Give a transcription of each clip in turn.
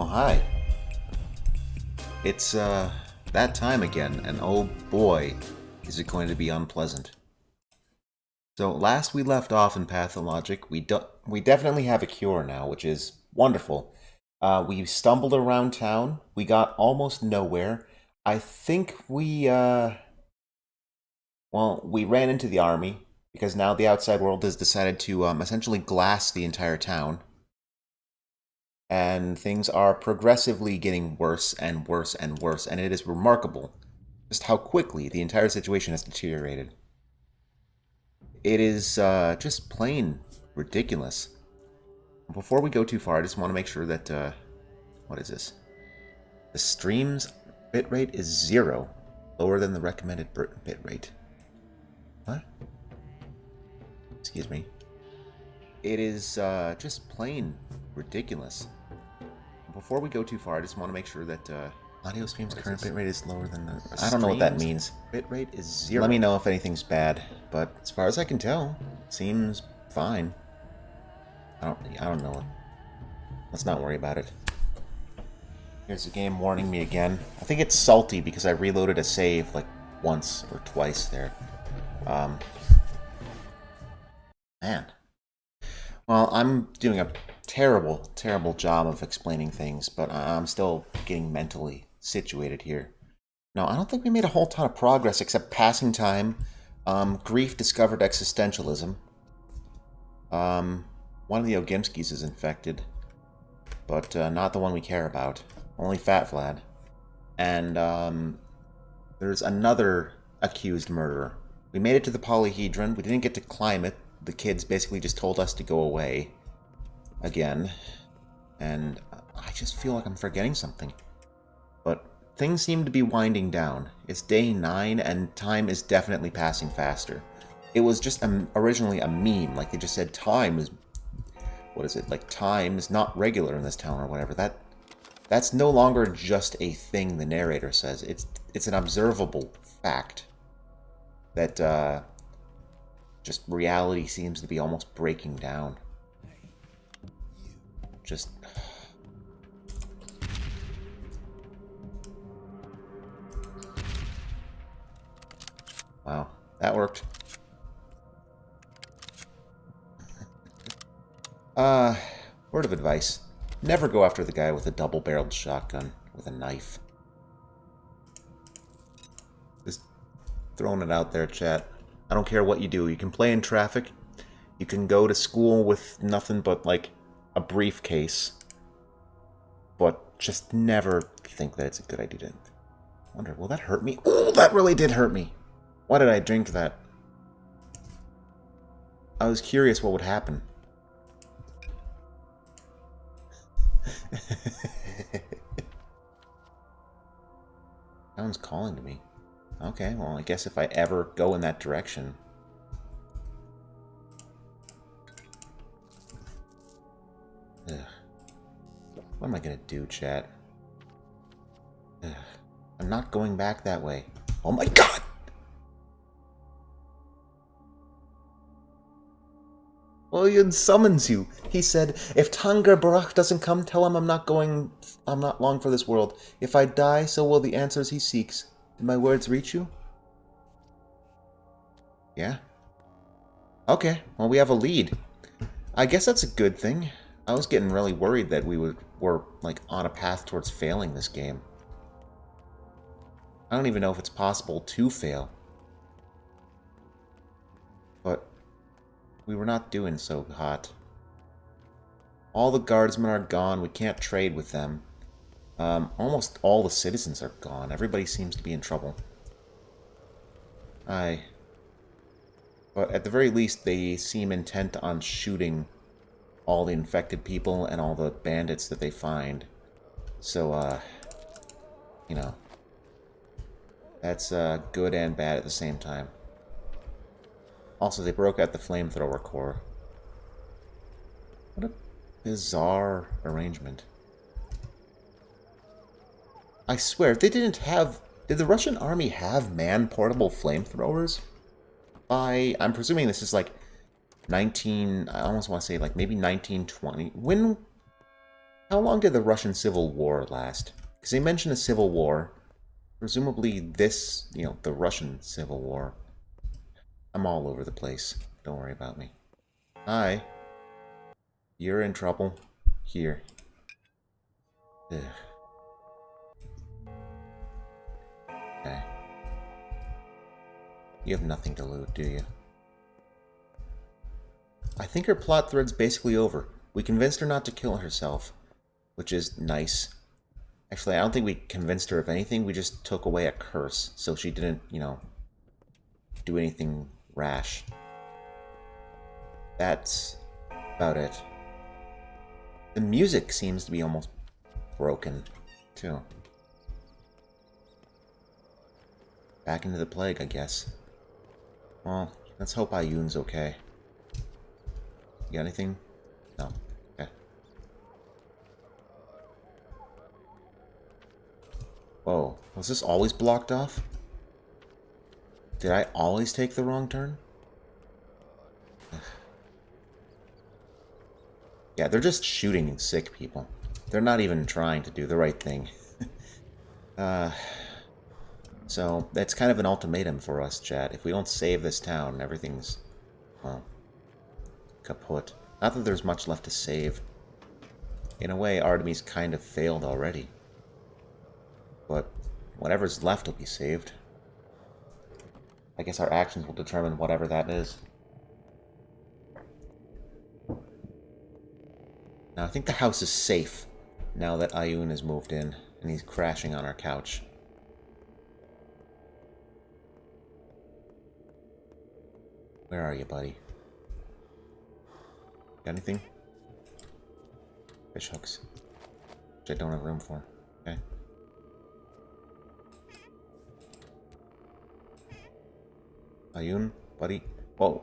Oh, hi. It's, that time again, and oh boy, is it going to be unpleasant. So, last we left off in Pathologic, we definitely have a cure now, which is wonderful. We stumbled around town, we got almost nowhere. I think we ran into the army, because now the outside world has decided to, essentially glass the entire town. And things are progressively getting worse and worse and worse, and it is remarkable just how quickly the entire situation has deteriorated. It is just plain ridiculous. Before we go too far, I just want to make sure that, what is this? The stream's bitrate is 0, lower than the recommended bitrate. What? Excuse me. It is just plain ridiculous. Before we go too far, I just want to make sure that audio stream's current bitrate is lower than the... I don't know what that means. Bitrate is 0. Let me know if anything's bad, but as far as I can tell, it seems fine. I don't know. Let's not worry about it. Here's the game warning me again. I think it's salty because I reloaded a save like once or twice there. Man. Well, I'm doing a terrible, terrible job of explaining things, but I'm still getting mentally situated here. No, I don't think we made a whole ton of progress except passing time. Grief discovered existentialism. One of the Ogimskis is infected, but not the one we care about. Only Fat Vlad. And there's another accused murderer. We made it to the polyhedron. We didn't get to climb it. The kids basically just told us to go away. Again. And I just feel like I'm forgetting something. But things seem to be winding down. It's day 9 and time is definitely passing faster. It was just originally a meme. Like they just said time is... What is it? Like time is not regular in this town or whatever. That's no longer just a thing the narrator says. It's an observable fact. That just reality seems to be almost breaking down. Just... Wow, that worked. Word of advice. Never go after the guy with a double-barreled shotgun with a knife. Just throwing it out there, chat. I don't care what you do. You can play in traffic. You can go to school with nothing but, like, a briefcase. But just never think that it's a good idea to... Wonder, will that hurt me? Oh, that really did hurt me. Why did I drink that? I was curious what would happen. Someone's calling to me. Okay, well, I guess if I ever go in that direction... Ugh. What am I gonna do, chat? Ugh. I'm not going back that way. Oh my god! William summons you. He said, if Tanger Barach doesn't come, tell him I'm not long for this world. If I die, so will the answers he seeks. Did my words reach you? Yeah? Okay, well, we have a lead. I guess that's a good thing. I was getting really worried that we were like, on a path towards failing this game. I don't even know if it's possible to fail. But we were not doing so hot. All the guardsmen are gone. We can't trade with them. Almost all the citizens are gone. Everybody seems to be in trouble. But at the very least, they seem intent on shooting all the infected people and all the bandits that they find. So, you know, that's good and bad at the same time. Also, they broke out the flamethrower core. What a bizarre arrangement. I swear, if they didn't have... Did the Russian army have man-portable flamethrowers? I'm presuming this is like 19... I almost want to say like maybe 1920. When... How long did the Russian Civil War last? Because they mentioned a civil war. Presumably this, the Russian Civil War. I'm all over the place. Don't worry about me. Hi. You're in trouble. Here. Ugh. Okay. You have nothing to loot, do you? I think her plot thread's basically over. We convinced her not to kill herself, which is nice. Actually, I don't think we convinced her of anything. We just took away a curse, so she didn't, do anything rash. That's about it. The music seems to be almost broken, too. Back into the plague, I guess. Well, let's hope Ayun's okay. You got anything? No. Okay. Whoa. Was this always blocked off? Did I always take the wrong turn? Yeah, they're just shooting sick people. They're not even trying to do the right thing. So, that's kind of an ultimatum for us, chat. If we don't save this town, everything's, well, kaput. Not that there's much left to save. In a way, Artemis kind of failed already. But whatever's left will be saved. I guess our actions will determine whatever that is. Now, I think the house is safe now that Ayun has moved in and he's crashing on our couch. Where are you, buddy? Got anything? Fish hooks. Which I don't have room for. Okay. Ayun, buddy. Whoa.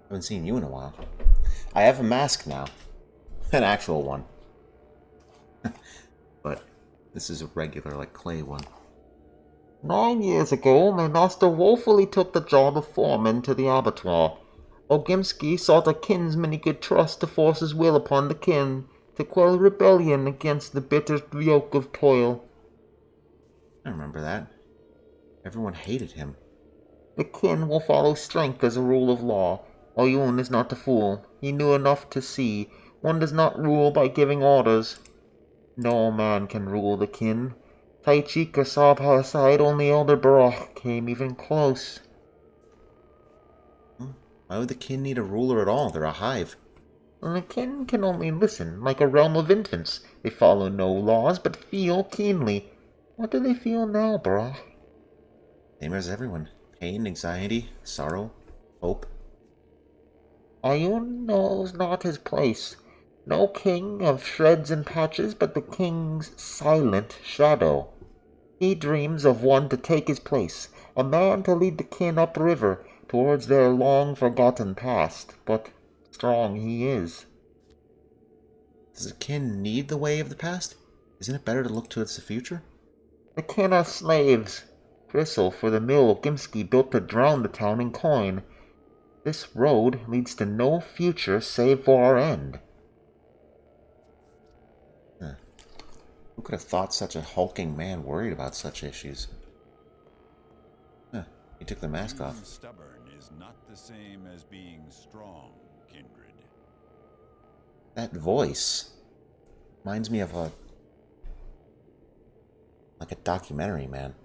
Haven't seen you in a while. I have a mask now. An actual one. But this is a regular, like, clay one. 9 years ago, my master woefully took the job of foreman to the Abbatoir. Ogimsky sought a kinsman he could trust to force his will upon the kin, to quell rebellion against the bitter yoke of toil. I remember that. Everyone hated him. The kin will follow strength as a rule of law. Oyun is not a fool. He knew enough to see. One does not rule by giving orders. No man can rule the kin. Taichika saw by his side only Elder Barak came even close. Why would the kin need a ruler at all? They're a hive. The kin can only listen, like a realm of infants. They follow no laws, but feel keenly. What do they feel now, Barak? Same as everyone. Pain, anxiety, sorrow, hope. Ayun knows not his place. No king of shreds and patches, but the king's silent shadow. He dreams of one to take his place, a man to lead the kin upriver towards their long-forgotten past, but strong he is. Does the kin need the way of the past? Isn't it better to look towards the future? The kin are slaves. Gristle for the mill Gimsky built to drown the town in coin. This road leads to no future save for our end. Who could have thought such a hulking man worried about such issues? He took the mask off. Being stubborn is not the same as being strong, kindred. That voice reminds me of like a documentary, man.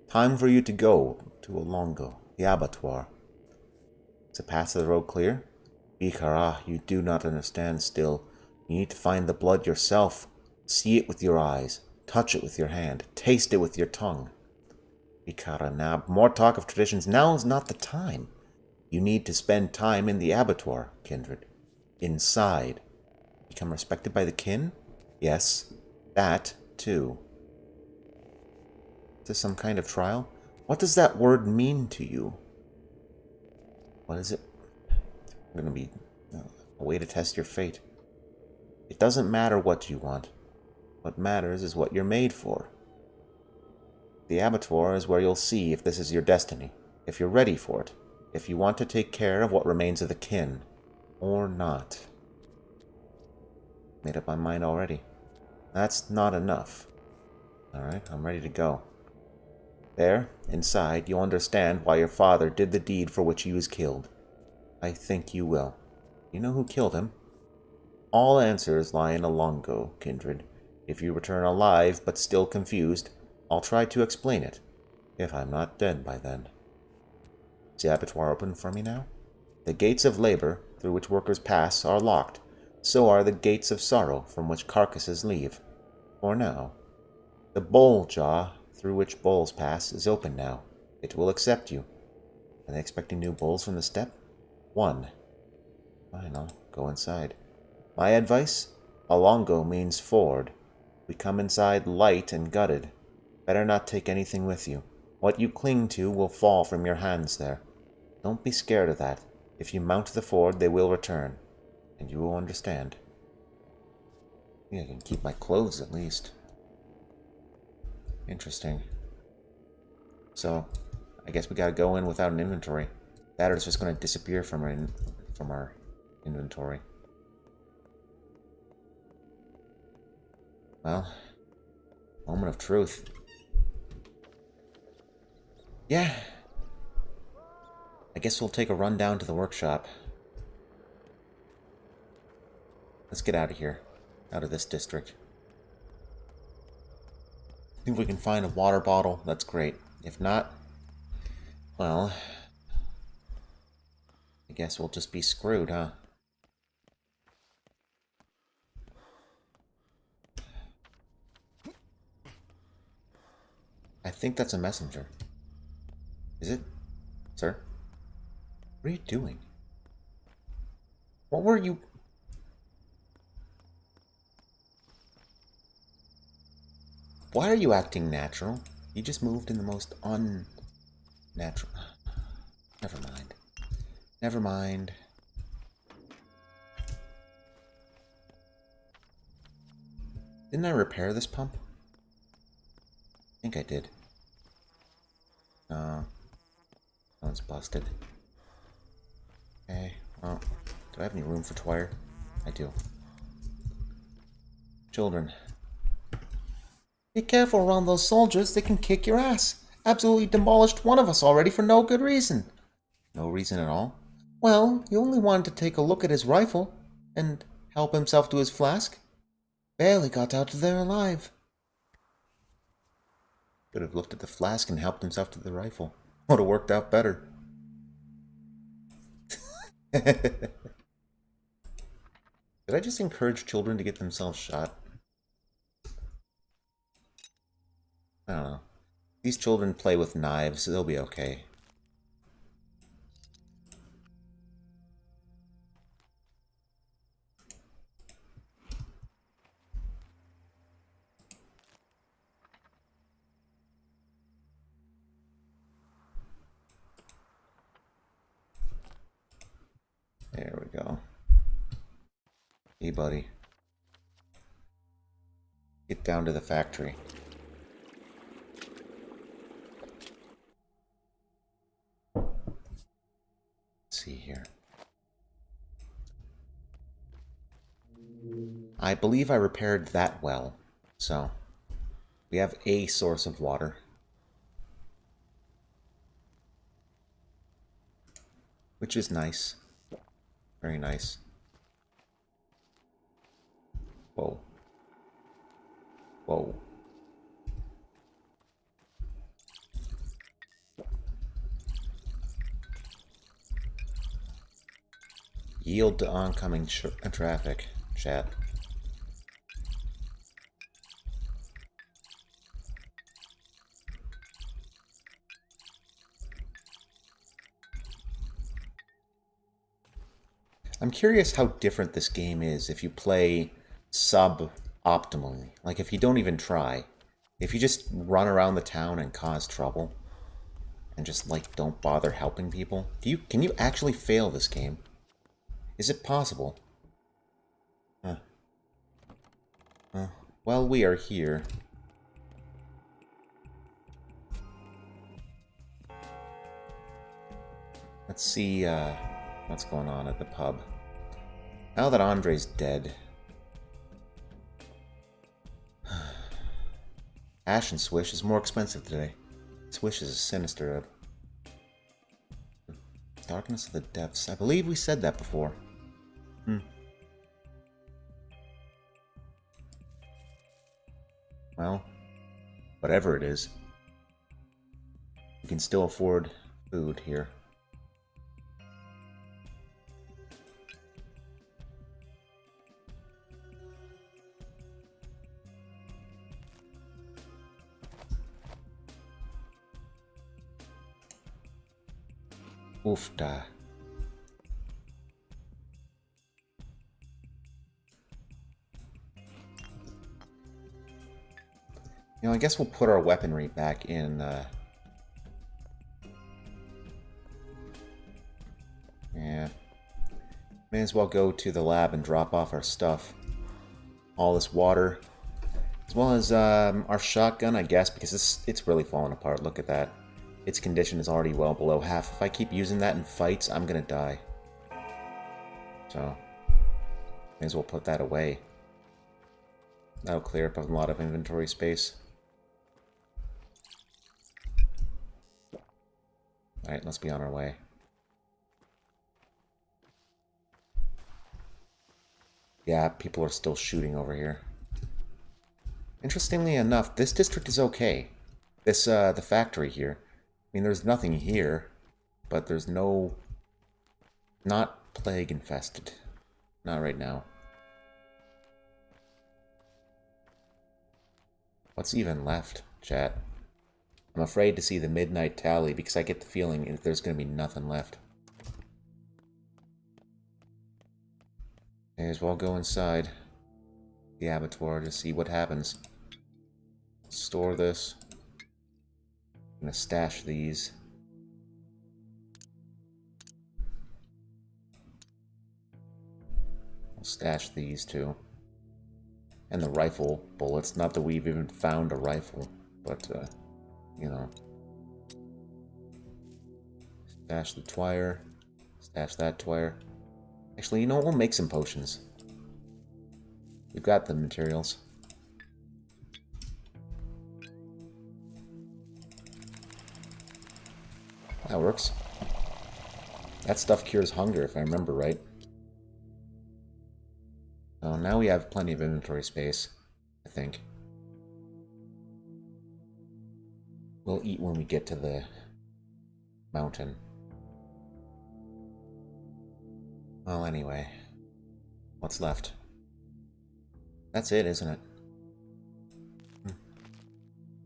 Time for you to go to Olongo, the Abbatoir. Is the path to the road clear? Ikara, you do not understand still. You need to find the blood yourself. See it with your eyes. Touch it with your hand. Taste it with your tongue. Ikara, now, more talk of traditions. Now is not the time. You need to spend time in the Abbatoir, kindred. Inside. Become respected by the kin? Yes, that, too. Is this some kind of trial? What does that word mean to you? What is it? Going to be a way to test your fate. It doesn't matter what you want. What matters is what you're made for. The Abbatoir is where you'll see if this is your destiny, if you're ready for it, if you want to take care of what remains of the kin, or not. Made up my mind already. That's not enough. Alright, I'm ready to go. There, inside, you'll understand why your father did the deed for which he was killed. I think you will. You know who killed him? All answers lie in Alongo, Kindred. If you return alive, but still confused, I'll try to explain it. If I'm not dead by then. Is the abattoir open for me now? The gates of labor, through which workers pass, are locked. So are the gates of sorrow, from which carcasses leave. For now. The bowl jaw, through which bowls pass, is open now. It will accept you. Are they expecting new bowls from the steppe? 1. Fine, I'll go inside. My advice? Alongo means ford. We come inside light and gutted. Better not take anything with you. What you cling to will fall from your hands there. Don't be scared of that. If you mount the ford, they will return. And you will understand. Yeah, I can keep my clothes at least. Interesting. So, I guess we gotta go in without an inventory. That or it's just gonna disappear from our inventory. Well, moment of truth. Yeah. I guess we'll take a run down to the workshop. Let's get out of here. Out of this district. If we can find a water bottle, that's great. If not, well, I guess we'll just be screwed, huh? I think that's a messenger. Is it? Sir? What are you doing? What were you... Why are you acting natural? You just moved in the most unnatural... Never mind. Never mind. Didn't I repair this pump? I think I did. No. That one's busted. Okay, well, do I have any room for Twire? I do. Children. Be careful around those soldiers, they can kick your ass. Absolutely demolished one of us already for no good reason. No reason at all? Well, he only wanted to take a look at his rifle and help himself to his flask. Barely got out of there alive. Could have looked at the flask and helped himself to the rifle. Would have worked out better. Did I just encourage children to get themselves shot? I don't know. These children play with knives, so they'll be okay. There we go. Hey, buddy. Get down to the factory. Let's see here. I believe I repaired that well, so we have a source of water. Which is nice. Very nice. Whoa. Whoa. Yield to oncoming traffic, chat. I'm curious how different this game is if you play sub-optimally. Like, if you don't even try. If you just run around the town and cause trouble. And just, like, don't bother helping people. Can you actually fail this game? Is it possible? Huh. Well, we are here. Let's see, what's going on at the pub. Now that Andre's dead, Ash and Swish is more expensive today. Swish is a sinister. Darkness of the Depths. I believe we said that before. Well, whatever it is, you can still afford food here. Oofda. You know, I guess we'll put our weaponry back in, yeah. May as well go to the lab and drop off our stuff. All this water. As well as, our shotgun, I guess, because it's really falling apart. Look at that. Its condition is already well below half. If I keep using that in fights, I'm gonna die. So, may as well put that away. That'll clear up a lot of inventory space. Alright, let's be on our way. Yeah, people are still shooting over here. Interestingly enough, this district is okay. This, the factory here. I mean, there's nothing here, but there's no... Not plague infested. Not right now. What's even left, chat? I'm afraid to see the midnight tally because I get the feeling that there's going to be nothing left. May as well go inside the Abbatoir to see what happens. Store this. I'm going to stash these. I'll stash these too. And the rifle bullets. Not that we've even found a rifle, but, you know. Stash the twire. Stash that twire. Actually, you know what? We'll make some potions. We've got the materials. That works. That stuff cures hunger, if I remember right. So now we have plenty of inventory space, I think. We'll eat when we get to the mountain. Well, anyway. What's left? That's it, isn't it?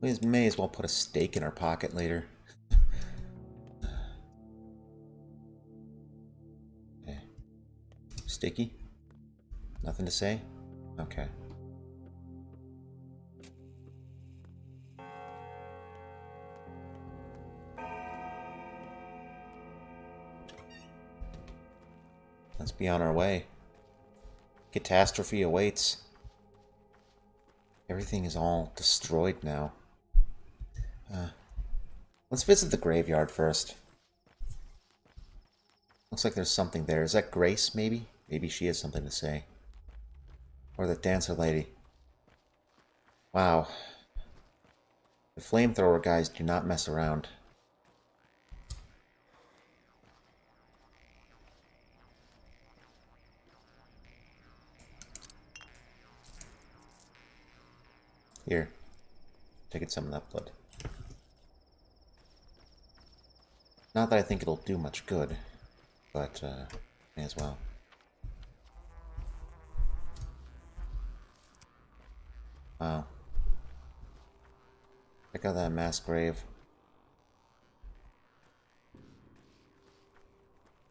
We may as well put a steak in our pocket later. Okay. Sticky? Nothing to say? Okay. Let's be on our way. Catastrophe awaits. Everything is all destroyed now. Let's visit the graveyard first. Looks like there's something there. Is that Grace, maybe? Maybe she has something to say. Or the dancer lady. Wow. The flamethrower guys do not mess around. Here. Taking some of that blood. Not that I think it'll do much good, but may as well. Wow. Check out that mass grave.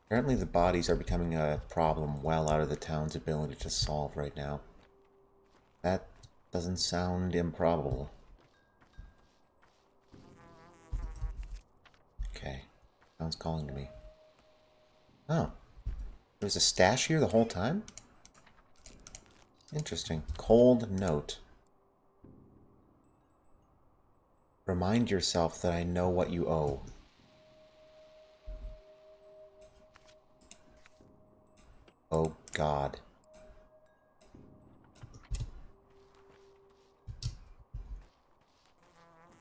Apparently the bodies are becoming a problem well out of the town's ability to solve right now. That doesn't sound improbable. Okay. Sounds calling to me. Oh. There was a stash here the whole time? Interesting. Cold note. Remind yourself that I know what you owe. Oh, God.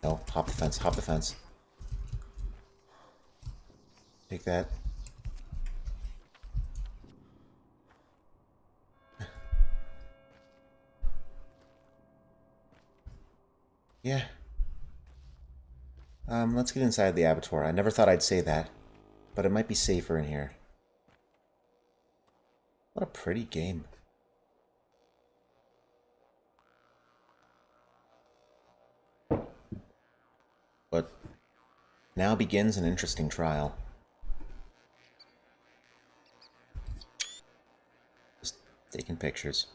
Oh, hop the fence, hop the fence. Take that. Yeah. Let's get inside the Abbatoir. I never thought I'd say that, but it might be safer in here. What a pretty game. But now begins an interesting trial. Just taking pictures.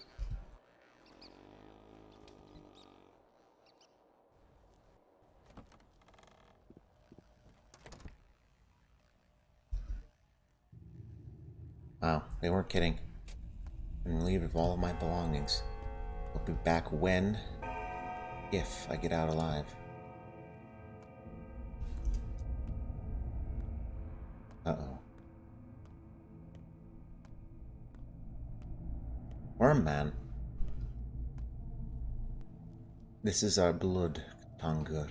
Wow, they weren't kidding. I'm in leave of all of my belongings. I'll be back when, if I get out alive. Uh-oh. Worm man. This is our blood, Tangur.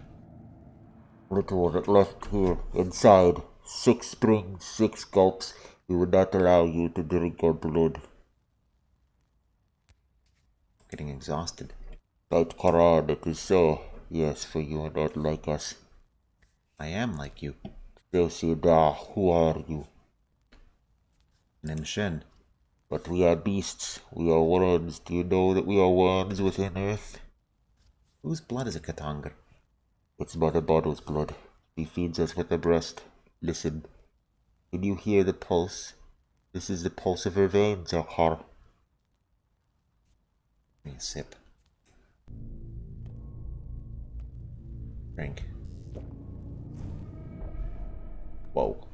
Little of it left here, inside. 6 springs, 6 gulps. We would not allow you to drink our blood. Getting exhausted. Right, Karan, it is so. Yes, for you are not like us. I am like you. Yoshida, who are you? Nim Shen. But we are beasts. We are worms. Do you know that we are worms within earth? Whose blood is a Katangar? It's Mother Bottle's blood. He feeds us with the breast. Listen. Can you hear the pulse? This is the pulse of her veins, Akar. Give me a sip. Drink. Whoa.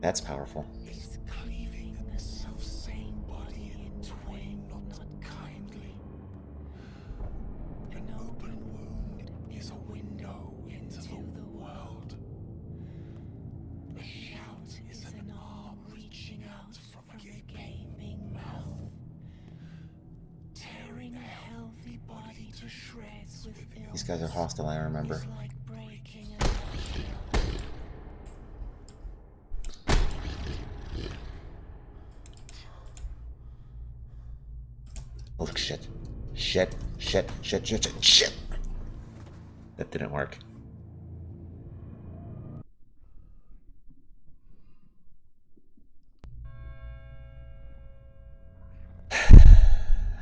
That's powerful. This cleavingness of same body in twain, not kindly. An open wound is a window into the world. A shout is an arm reaching out from a gaping mouth, tearing a healthy body to shreds with illness. These guys are hostile, I remember. Is like breaking a nutshell. Oh, shit. Shit. Shit. That didn't work.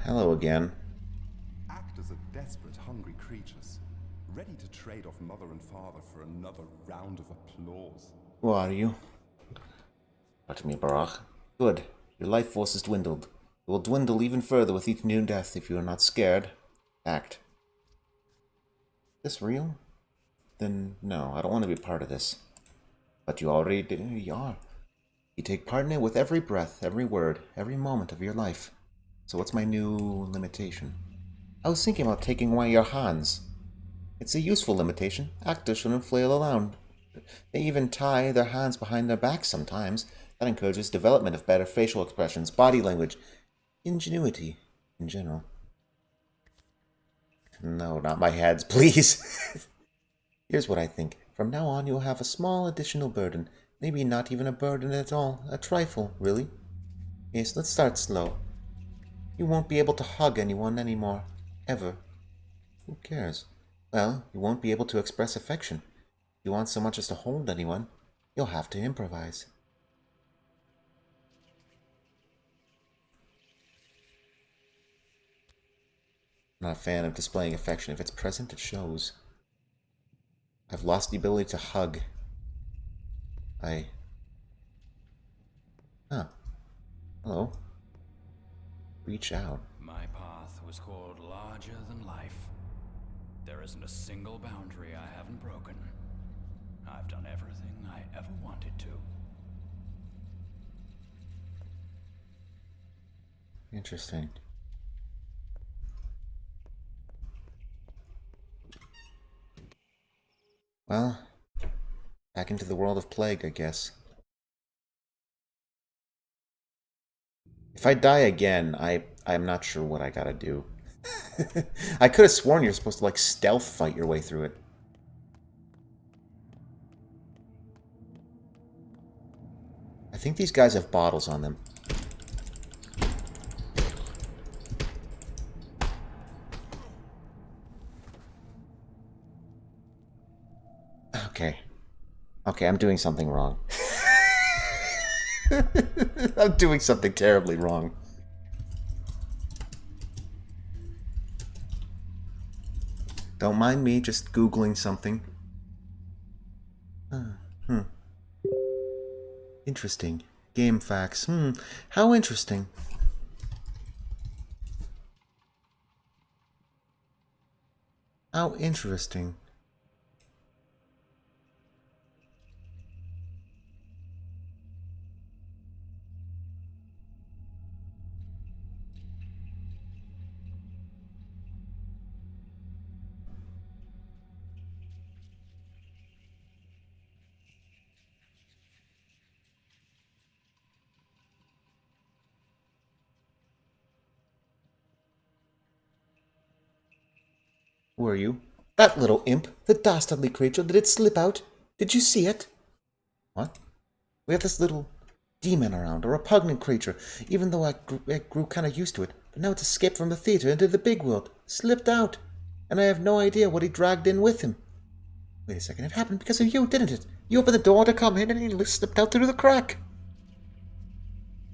Hello again. Actors are desperate, hungry creatures, ready to trade off mother and father for another round of applause. Who are you? Let me, Barach. Good. Your life force has dwindled. It will dwindle even further with each new death if you are not scared. Act. Is this real? Then no, I don't want to be part of this. But you already are. You take part in it with every breath, every word, every moment of your life. So what's my new limitation? I was thinking about taking away your hands. It's a useful limitation. Actors shouldn't flail around. They even tie their hands behind their backs sometimes. That encourages development of better facial expressions, body language, ingenuity in general. No, not my hands, please. Here's what I think. From now on, you'll have a small additional burden. Maybe not even a burden at all. A trifle, really. Yes, let's start slow. You won't be able to hug anyone anymore. Ever. Who cares? Well, you won't be able to express affection. If you want so much as to hold anyone, you'll have to improvise. I'm not a fan of displaying affection. If it's present, it shows. I've lost the ability to hug. Huh. Hello. Reach out. My path was called larger than life. There isn't a single boundary I haven't broken. I've done everything I ever wanted to. Interesting. Well, back into the world of plague, I guess. If I die again, I'm not sure what I gotta do. I could have sworn you're supposed to, like, stealth fight your way through it. I think these guys have bottles on them. Okay. Okay, I'm doing something wrong. I'm doing something terribly wrong. Don't mind me, just Googling something. Interesting. Game facts. How interesting. How interesting. Who are you? That little imp, the dastardly creature, did it slip out? Did you see it? What? We have this little demon around, a repugnant creature, even though I grew kind of used to it. But now it's escaped from the theater into the big world. Slipped out. And I have no idea what he dragged in with him. Wait a second, it happened because of you, didn't it? You opened the door to come in and he slipped out through the crack.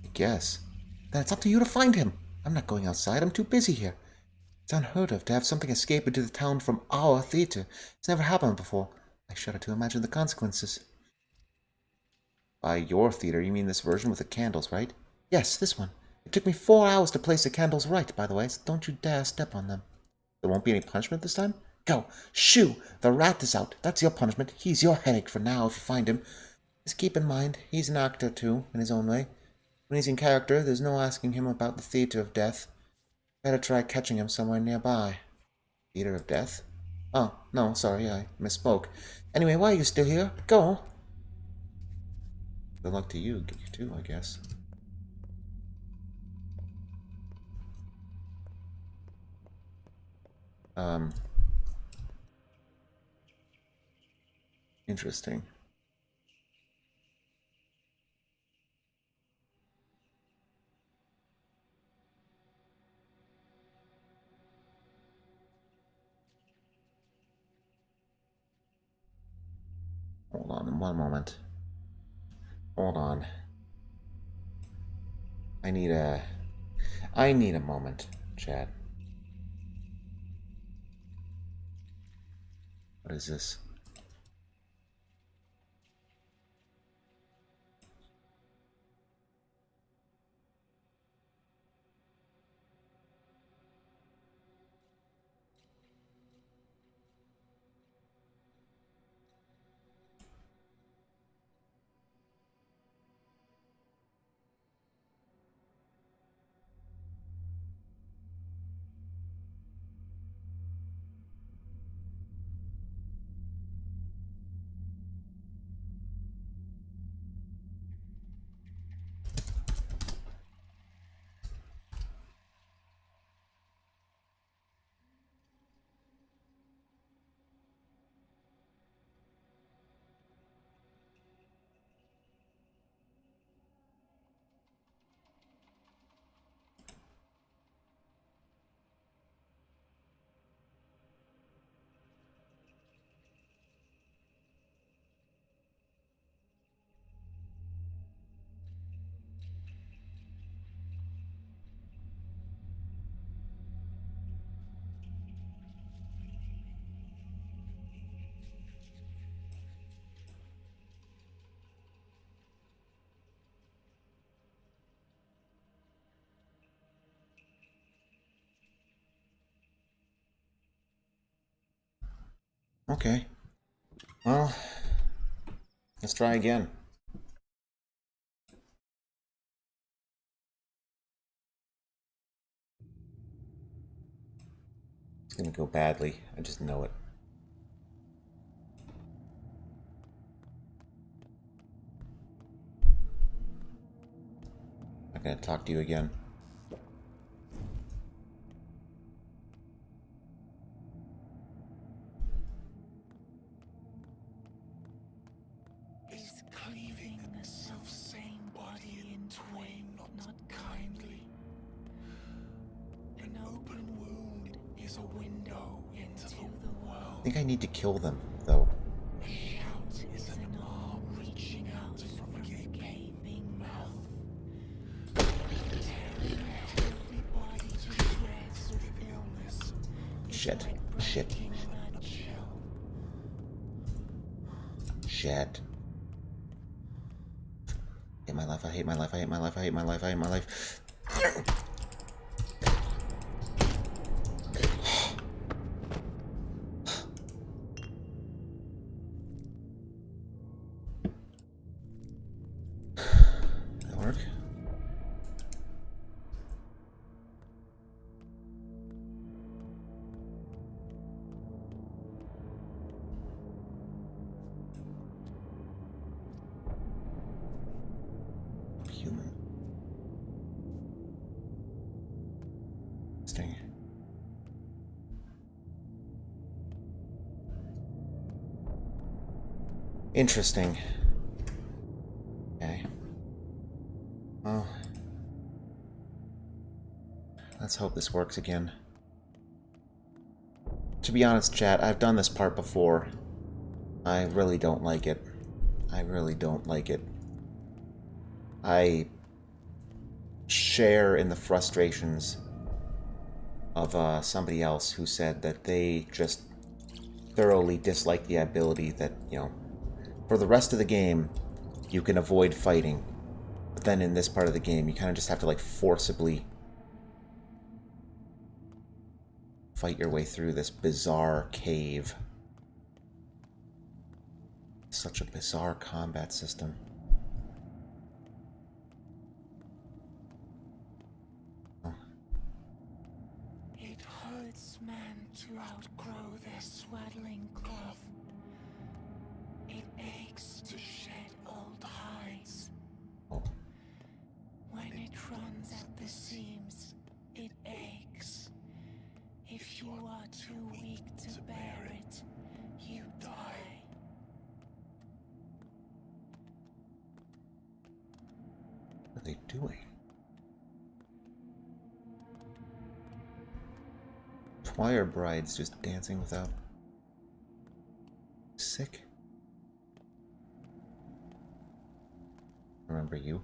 I guess. Then it's up to you to find him. I'm not going outside, I'm too busy here. It's unheard of to have something escape into the town from our theater. It's never happened before. I shudder to imagine the consequences. By your theater, you mean this version with the candles, right? Yes, this one. It took me 4 hours to place the candles right, by the way, so don't you dare step on them. There won't be any punishment this time? Go! Shoo! The rat is out. That's your punishment. He's your headache for now, if you find him. Just keep in mind, he's an actor, too, in his own way. When he's in character, there's no asking him about the theater of death. Better try catching him somewhere nearby. Theater of death? Oh, no, sorry, I misspoke. Anyway, why are you still here? Go! Good luck to you, too, I guess. Interesting. Hold on, one moment. Hold on. I need a moment, Chad. What is this? Okay. Well, let's try again. It's gonna go badly. I just know it. I'm gonna talk to you again. is a window into the world. I think I need to kill them, though. A shout is an arm reaching out from a gaping mouth. Tearing every body to shreds with illness. Shit. Shit. Breaking that shell. Shit. I hate my life, I hate my life, I hate my life, I hate my life, I hate my life. That work? Human. Interesting. Interesting. Okay. Well, let's hope this works again. To be honest, chat, I've done this part before. I really don't like it. I really don't like it. I share in the frustrations of somebody else who said that they just thoroughly dislike the ability that, you know, for the rest of the game, you can avoid fighting. But then in this part of the game, you kind of just have to, like, forcibly fight your way through this bizarre cave. Such a bizarre combat system. It hurts men to outgrow their swaddling cloth. It aches to shed old hides. Oh. When it runs at the seams, it aches. If you are too weak to bear it, you die. What are they doing? Choir brides just dancing without... Sick. Remember you.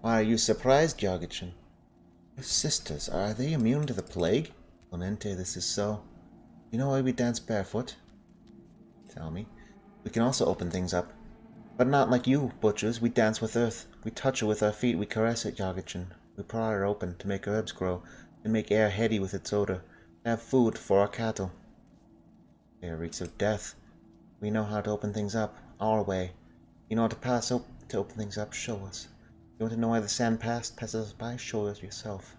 Why are you surprised, Yogichin? Your sisters, are they immune to the plague? Clemente, this is so. You know why we dance barefoot? Tell me. We can also open things up. But not like you, butchers. We dance with earth. We touch it with our feet. We caress it, Yogichin. We pry her open to make herbs grow, and make air heady with its odor, and have food for our cattle. Air reeks of death. We know how to open things up, our way. You know how to to open things up, show us. You want to know why the sand passes us by? Show us yourself.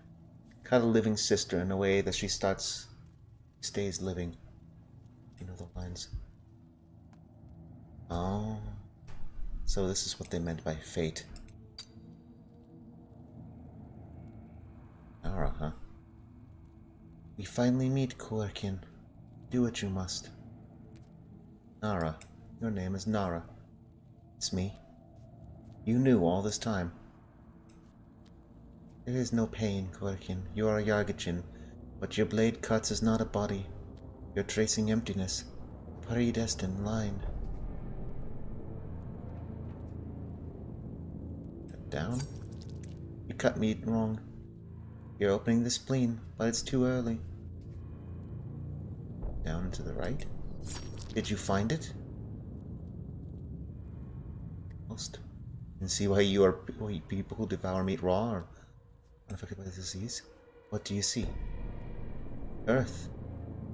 Cut a living sister in a way that she stays living. You know the lines. Oh. So this is what they meant by fate. Nara, huh? We finally meet, Koarkin. Do what you must. Nara. Your name is Nara. It's me. You knew all this time. There is no pain, Koarkin. You are a Yargachin. What your blade cuts is not a body. You're tracing emptiness. A predestined line. Down? You cut me wrong. You're opening the spleen, but it's too early. Down to the right? Did you find it? Most. And see why you are people who devour meat raw are unaffected by the disease? What do you see? Earth.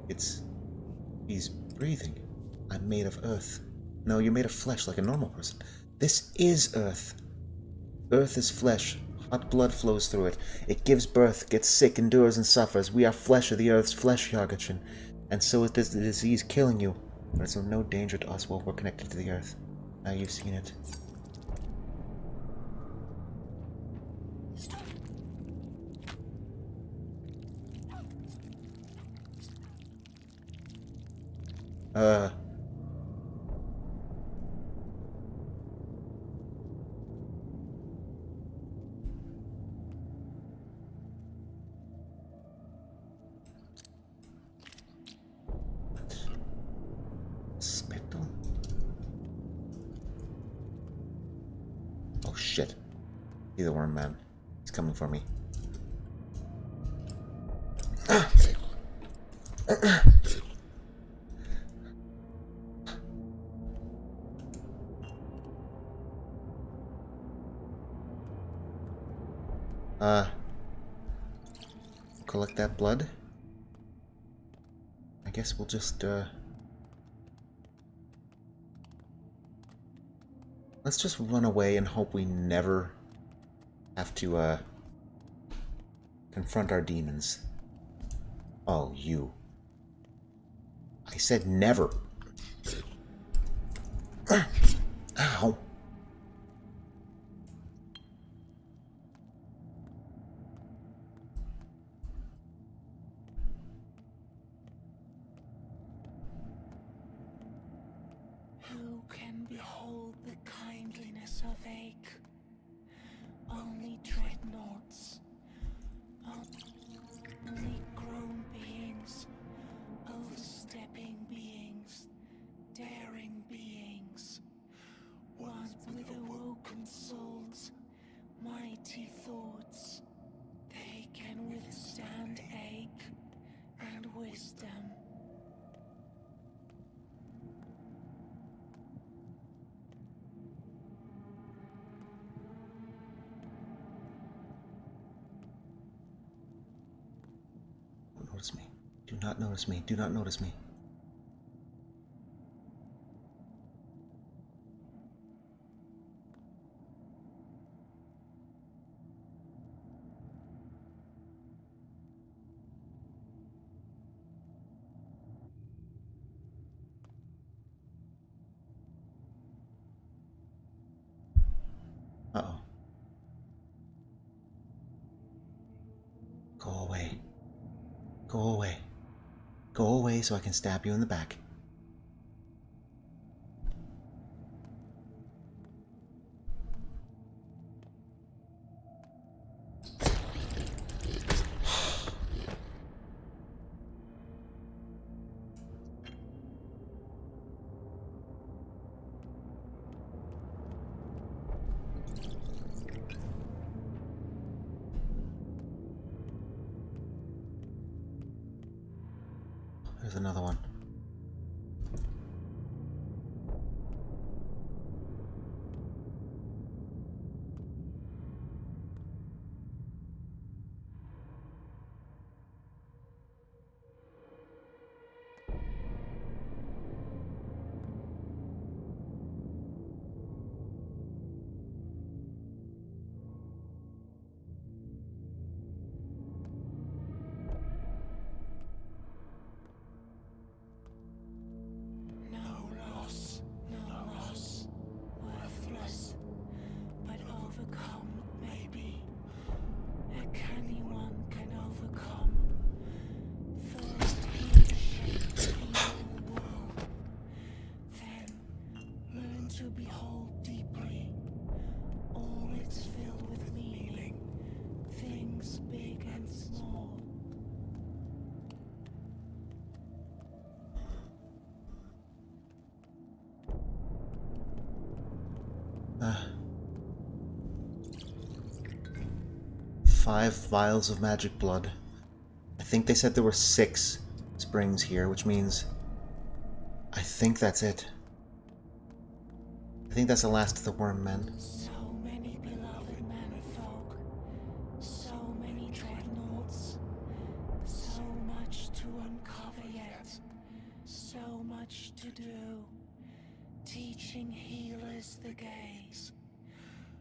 He's breathing. I'm made of earth. No, you're made of flesh like a normal person. This is earth. Earth is flesh. Hot blood flows through it. It gives birth, gets sick, endures, and suffers. We are flesh of the earth's flesh, Yargachin. And so is this the disease killing you. But it's of no danger to us while we're connected to the earth. Now you've seen it. shit. See the worm man. He's coming for me. Collect that blood. I guess we'll just, let's just run away and hope we never have to, confront our demons. Oh, you. I said never. Ow. Who can behold the kindliness of ache? Only dreadnoughts. Only grown beings. Overstepping beings. Daring beings. Ones with awoken souls. Mighty thoughts. They can withstand ache and wisdom. Don't notice me. Do not notice me. Do not notice me. Uh-oh. Go away. Go away. Go away so I can stab you in the back. There's another one. No loss, worthless, but overcome maybe. A canny one can overcome. First he shaped the evil world, then learn to behold deeply. All it's filled with meaning, things big and small. Five vials of magic blood. I think they said there were 6 springs here, which means I think that's it. I think that's the last of the worm men. So many beloved manfolk, so many dreadnoughts, so much to uncover yet, so much to do. Teaching healers the gaze,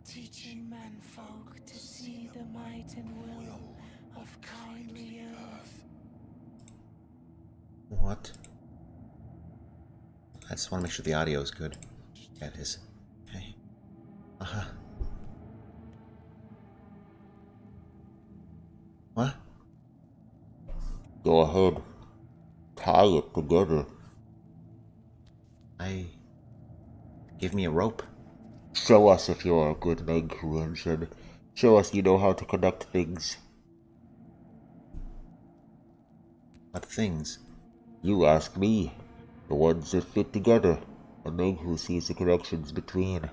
teaching manfolk to see the might and will of kindly earth. What? I just want to make sure the audio is good. Yeah, it is. Okay. Uh-huh. What? Go ahead. Tie it together. Give me a rope. Show us if you're a good Negruensian. Show us you know how to conduct things. What things? You ask me. The ones that fit together. A Negru sees the connections between.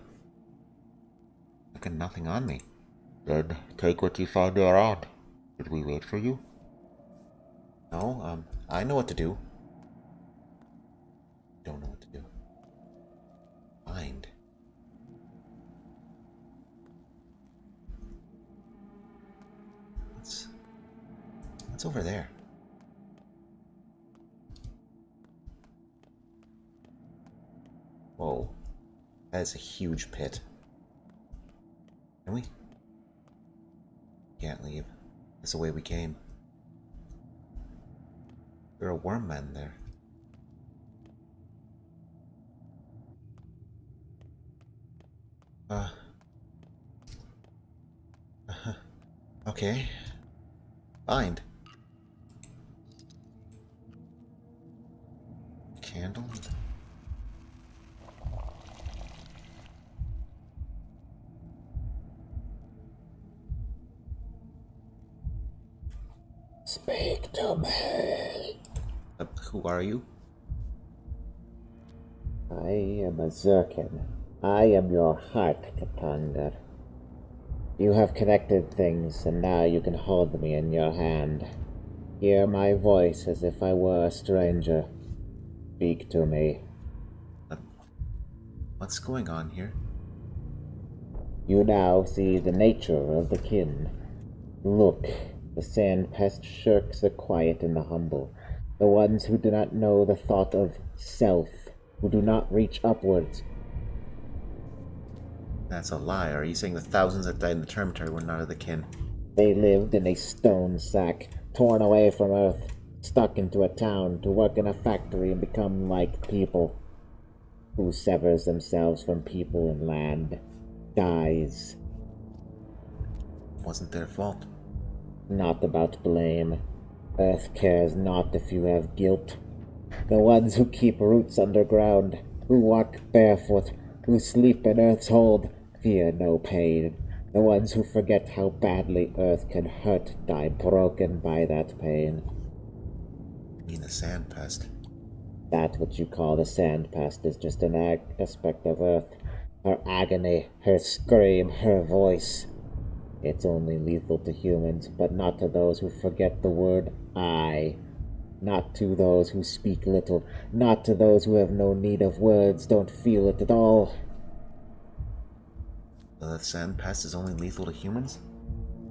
A got nothing on me. Then take what you find around. Did we wait for you? No, I know what to do. Don't know what to do. Find. What's over there? Whoa. That is a huge pit. Can we? Can't leave. That's the way we came. There are worm men there. Okay. Find. Candle? Speak to me. Who are you? I am a Zirkin. I am your heart, Katanga. You have connected things, and now you can hold me in your hand. Hear my voice as if I were a stranger. Speak to me. What's going on here? You now see the nature of the kin. Look, the sand pest shirks the quiet and the humble, the ones who do not know the thought of self, who do not reach upwards. That's a lie. Are you saying the thousands that died in the Termitory were not of the kin? They lived in a stone sack, torn away from Earth, stuck into a town to work in a factory and become like people. Who severs themselves from people and land, dies. Wasn't their fault. Not about blame. Earth cares not if you have guilt. The ones who keep roots underground, who walk barefoot, who sleep in Earth's hold, fear no pain. The ones who forget how badly Earth can hurt die broken by that pain. You mean the sand pest? That which you call the sand pest is just an aspect of Earth. Her agony, her scream, her voice. It's only lethal to humans, but not to those who forget the word I. Not to those who speak little, not to those who have no need of words, don't feel it at all. The sand pest is only lethal to humans?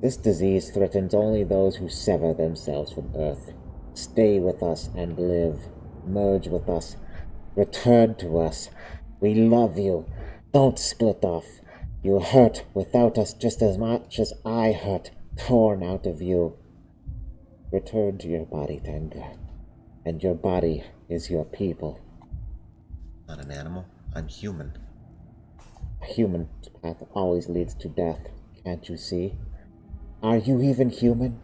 This disease threatens only those who sever themselves from Earth. Stay with us and live. Merge with us. Return to us. We love you. Don't split off. You hurt without us just as much as I hurt, torn out of you. Return to your body, Tenga. And your body is your people. Not an animal. I'm human. A human path always leads to death, can't you see? Are you even human?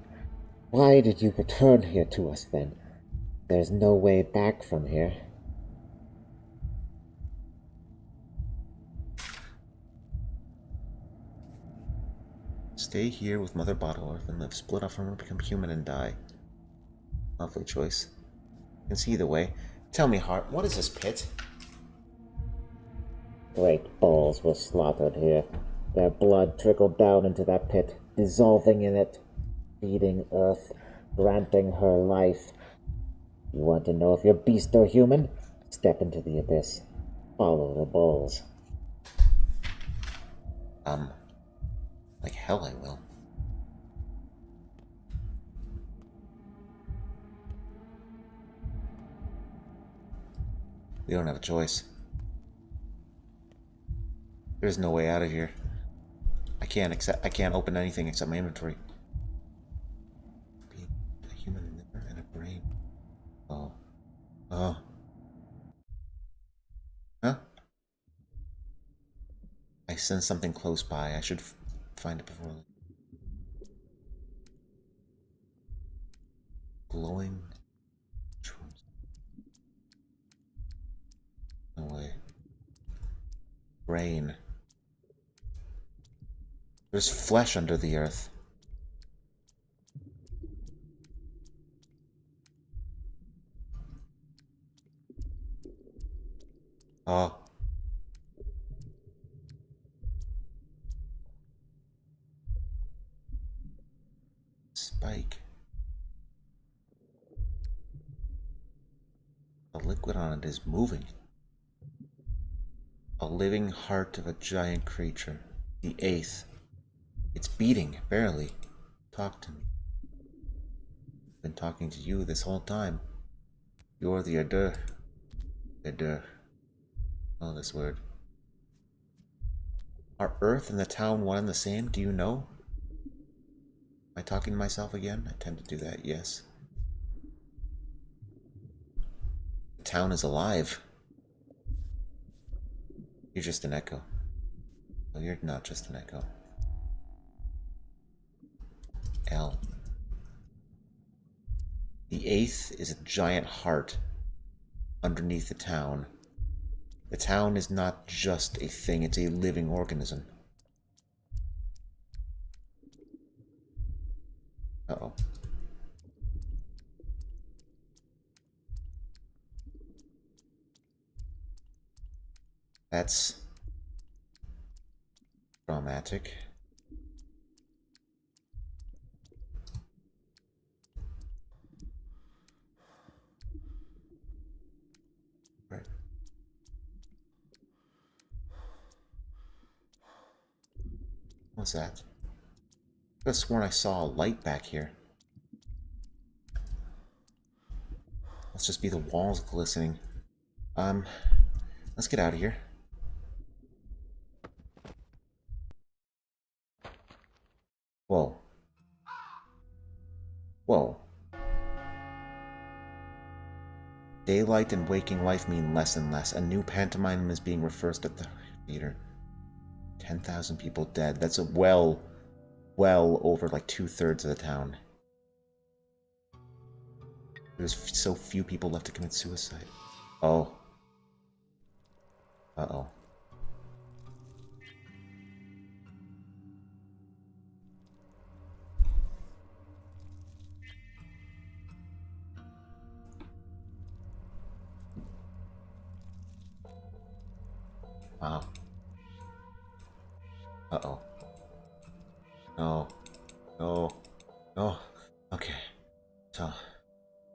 Why did you return here to us then? There's no way back from here. Stay here with Mother Bottle Earth and live. Split off from her, become human, and die. Lovely choice. You can see either way. Tell me, Heart, what is this pit? Great bulls were slaughtered here. Their blood trickled down into that pit, dissolving in it, feeding Earth, granting her life. You want to know if you're beast or human? Step into the abyss. Follow the bulls. Like hell I will. We don't have a choice. There's no way out of here. I can't open anything except my inventory. A human liver and a brain. Oh. Oh. Huh? I sense something close by. I should find it before. Glowing shrooms. No way. Brain. There's flesh under the earth. Oh. spike. The liquid on it is moving. A living heart of a giant creature. The 8th. It's beating, barely. Talk to me. I've been talking to you this whole time. You're the Abbatoir. Abbatoir. Oh, this word. Are Earth and the town one and the same? Do you know? Am I talking to myself again? I tend to do that, yes. The town is alive. You're just an echo. Oh, you're not just an echo. L. The 8th is a giant heart underneath the town. The town is not just a thing, it's a living organism. Uh-oh. That's dramatic. Right. What's that? I could have sworn I saw a light back here. Must just be the walls glistening. Let's get out of here. Whoa. Whoa. Daylight and waking life mean less and less. A new pantomime is being rehearsed at the theater. 10,000 people dead. That's a well over like 2/3 of the town. There's so few people left to commit suicide. Oh. Uh-oh. Wow. Uh-oh. No. No. No. Okay. So,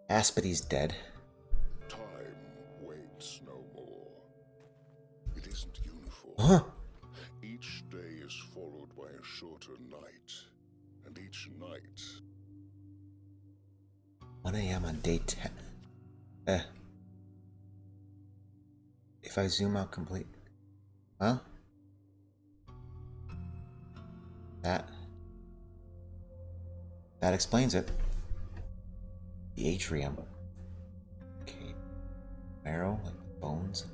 Aspatyr's dead. Time waits no more. It isn't uniform. Huh? Each day is followed by a shorter night, and each night... 1 a.m. on day 10. If I zoom out complete... Huh? That explains it. The atrium. Okay. Marrow, like bones.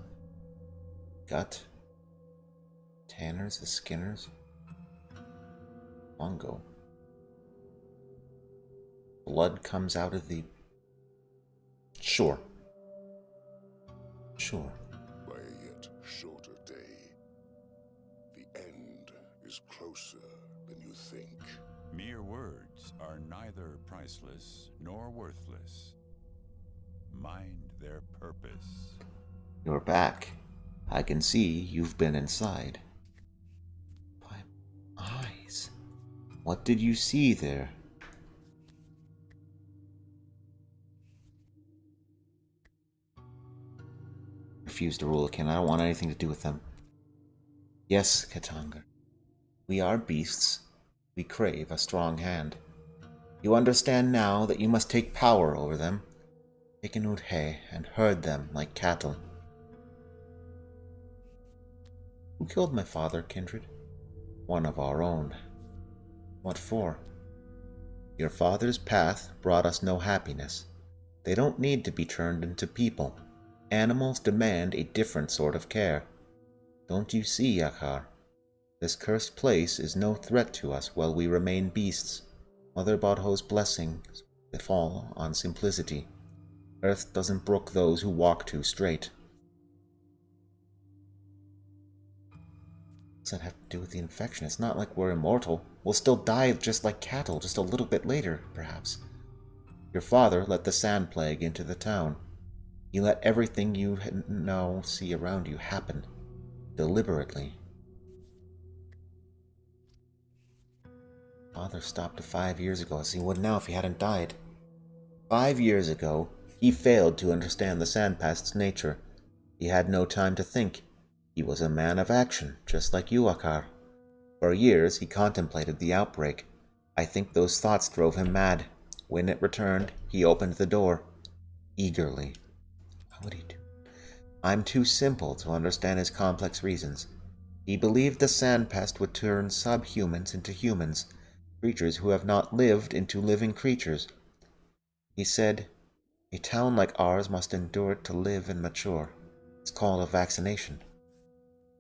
Gut. Tanners, the Skinners. Lungo. Blood comes out of the... Sure. Sure. By a yet shorter day, the end is closer than you think. Mere words are neither priceless nor worthless. Mind their purpose. You're back. I can see you've been inside. My eyes. What did you see there? Refuse to rule a kin. I don't want anything to do with them. Yes, Katanga. We are beasts. We crave a strong hand. You understand now that you must take power over them. Take an Udhe and herd them like cattle. Who killed my father, kindred? One of our own. What for? Your father's path brought us no happiness. They don't need to be turned into people. Animals demand a different sort of care. Don't you see, Yakar? This cursed place is no threat to us while we remain beasts. Mother Bodho's blessings fall on simplicity. Earth doesn't brook those who walk too straight. What does that have to do with the infection? It's not like we're immortal. We'll still die just like cattle, just a little bit later, perhaps. Your father let the sand plague into the town. He let everything you now see around you happen. Deliberately. Father stopped 5 years ago, as he would now if he hadn't died. 5 years ago, he failed to understand the sandpest's nature. He had no time to think. He was a man of action, just like you, Akar. For years, he contemplated the outbreak. I think those thoughts drove him mad. When it returned, he opened the door. Eagerly. How would he do? I'm too simple to understand his complex reasons. He believed the sandpest would turn subhumans into humans, creatures who have not lived into living creatures. He said, a town like ours must endure it to live and mature. It's called a vaccination.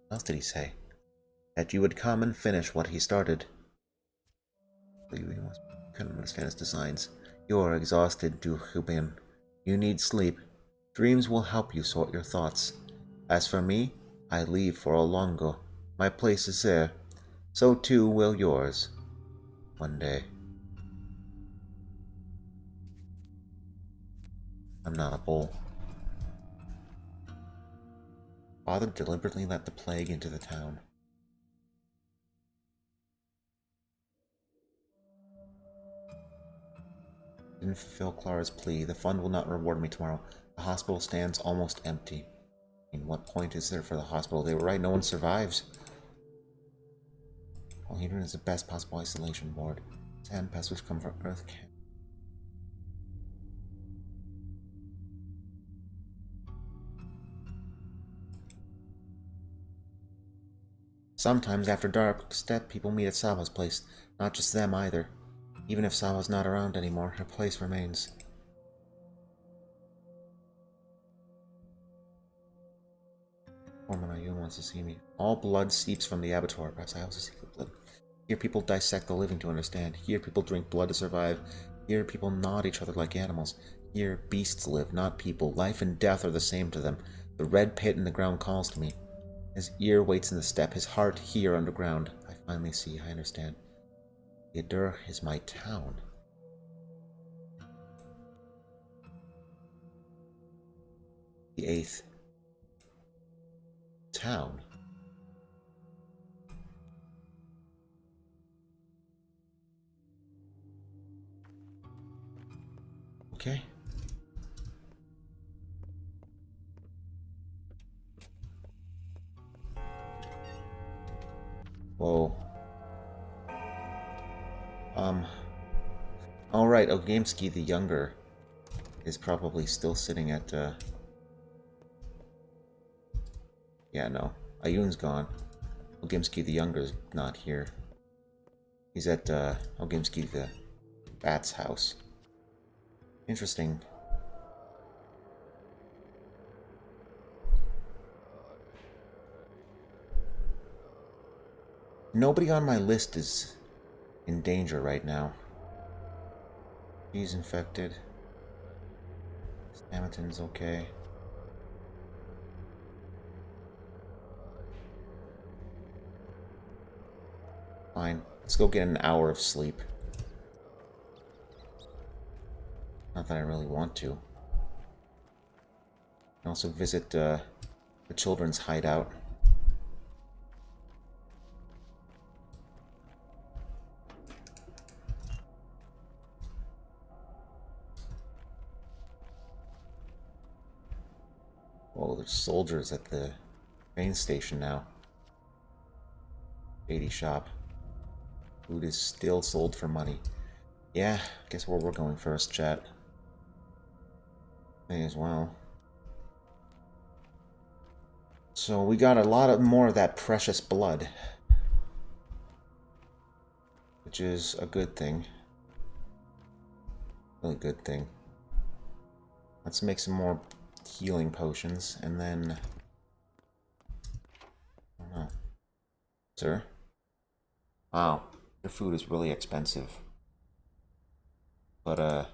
What else did he say? That you would come and finish what he started. Couldn't understand his designs. You're exhausted, Duhubin. You need sleep. Dreams will help you sort your thoughts. As for me, I leave for Olongo. My place is there. So too will yours. One day. I'm not a bull. Father deliberately let the plague into the town. Didn't fulfill Clara's plea. The fund will not reward me tomorrow. The hospital stands almost empty. What point is there for the hospital? They were right, no one survives. All he is the best possible isolation ward. Sandpests which come from Earth can. Sometimes after dark, people meet at Sawa's place. Not just them either. Even if Sawa's not around anymore, her place remains. Foreman Ayun wants to see me. All blood seeps from the Abbatoir. Perhaps I also see the blood. Here people dissect the living to understand. Here people drink blood to survive. Here people gnaw at each other like animals. Here beasts live, not people. Life and death are the same to them. The red pit in the ground calls to me. His ear waits in the steppe, his heart here underground. I finally see, I understand. Yadur is my town. The 8th. Town. Okay. Whoa. Alright, Ogamski the Younger is probably still sitting at, yeah, no. Ayun's gone. Ogamski the Younger's not here. He's at, Ogamski the Bat's house. Interesting. Nobody on my list is in danger right now. He's infected. Stamaton's okay. Fine. Let's go get an hour of sleep. Not that I really want to. I also visit the children's hideout. Oh, there's soldiers at the train station now. Shady shop. Food is still sold for money. Yeah, guess where we're going first, chat. May as well. So we got a lot more of that precious blood. Which is a good thing. Really good thing. Let's make some more healing potions, and then... I don't know. Sir? Wow, your food is really expensive. But,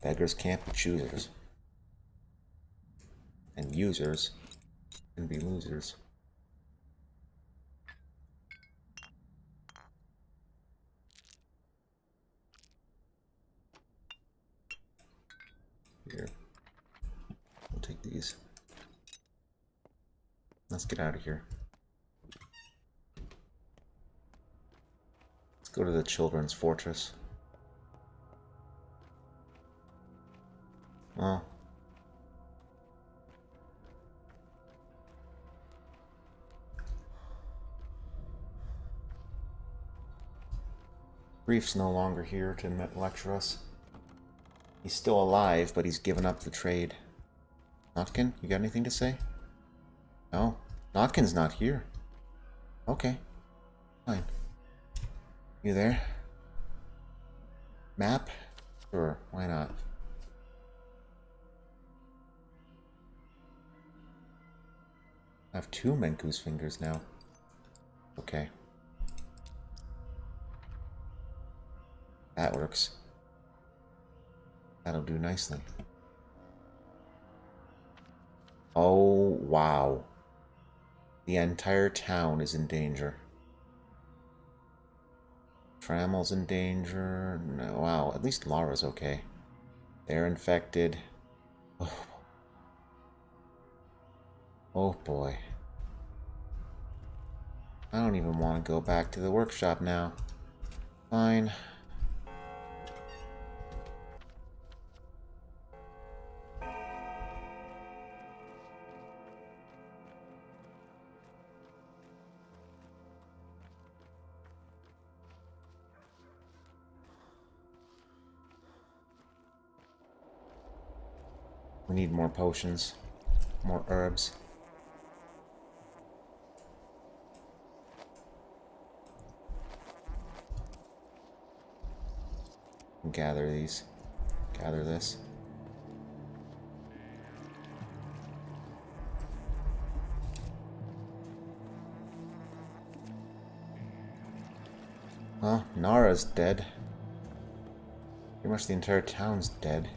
beggars can't be choosers. And users can be losers. Here. We'll take these. Let's get out of here. Go to the children's fortress. Well. Grief's no longer here to lecture us. He's still alive, but he's given up the trade. Notkin, you got anything to say? No. Notkin's not here. Okay. Fine. You there? Map? Sure, why not? I have 2 Menku's fingers now. Okay. That works. That'll do nicely. Oh, wow. The entire town is in danger. Tramel's in danger. No, wow, at least Lara's okay. They're infected. Oh, oh boy. I don't even want to go back to the workshop now. Fine. We need more potions, more herbs. Gather these. Gather this. Well, Nara's dead. Pretty much the entire town's dead.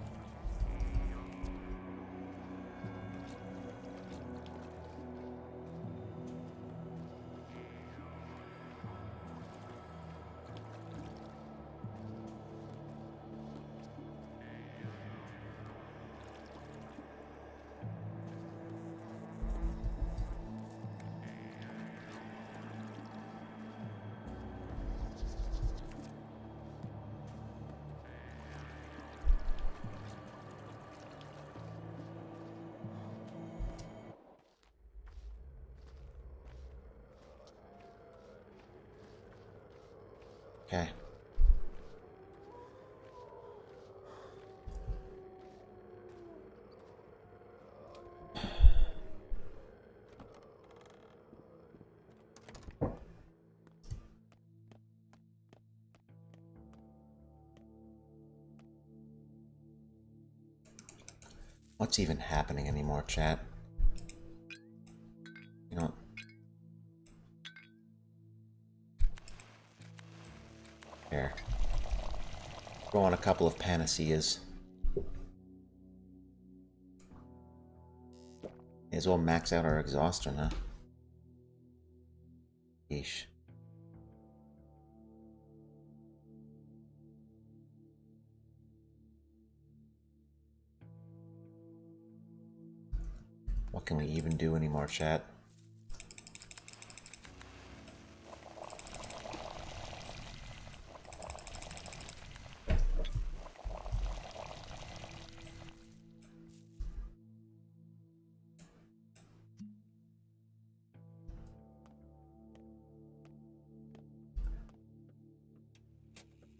Okay. What's even happening anymore, chat? You know... Here. Throw on a couple of panaceas. May as well max out our exhaustion, huh? Yeesh. What can we even do anymore, chat?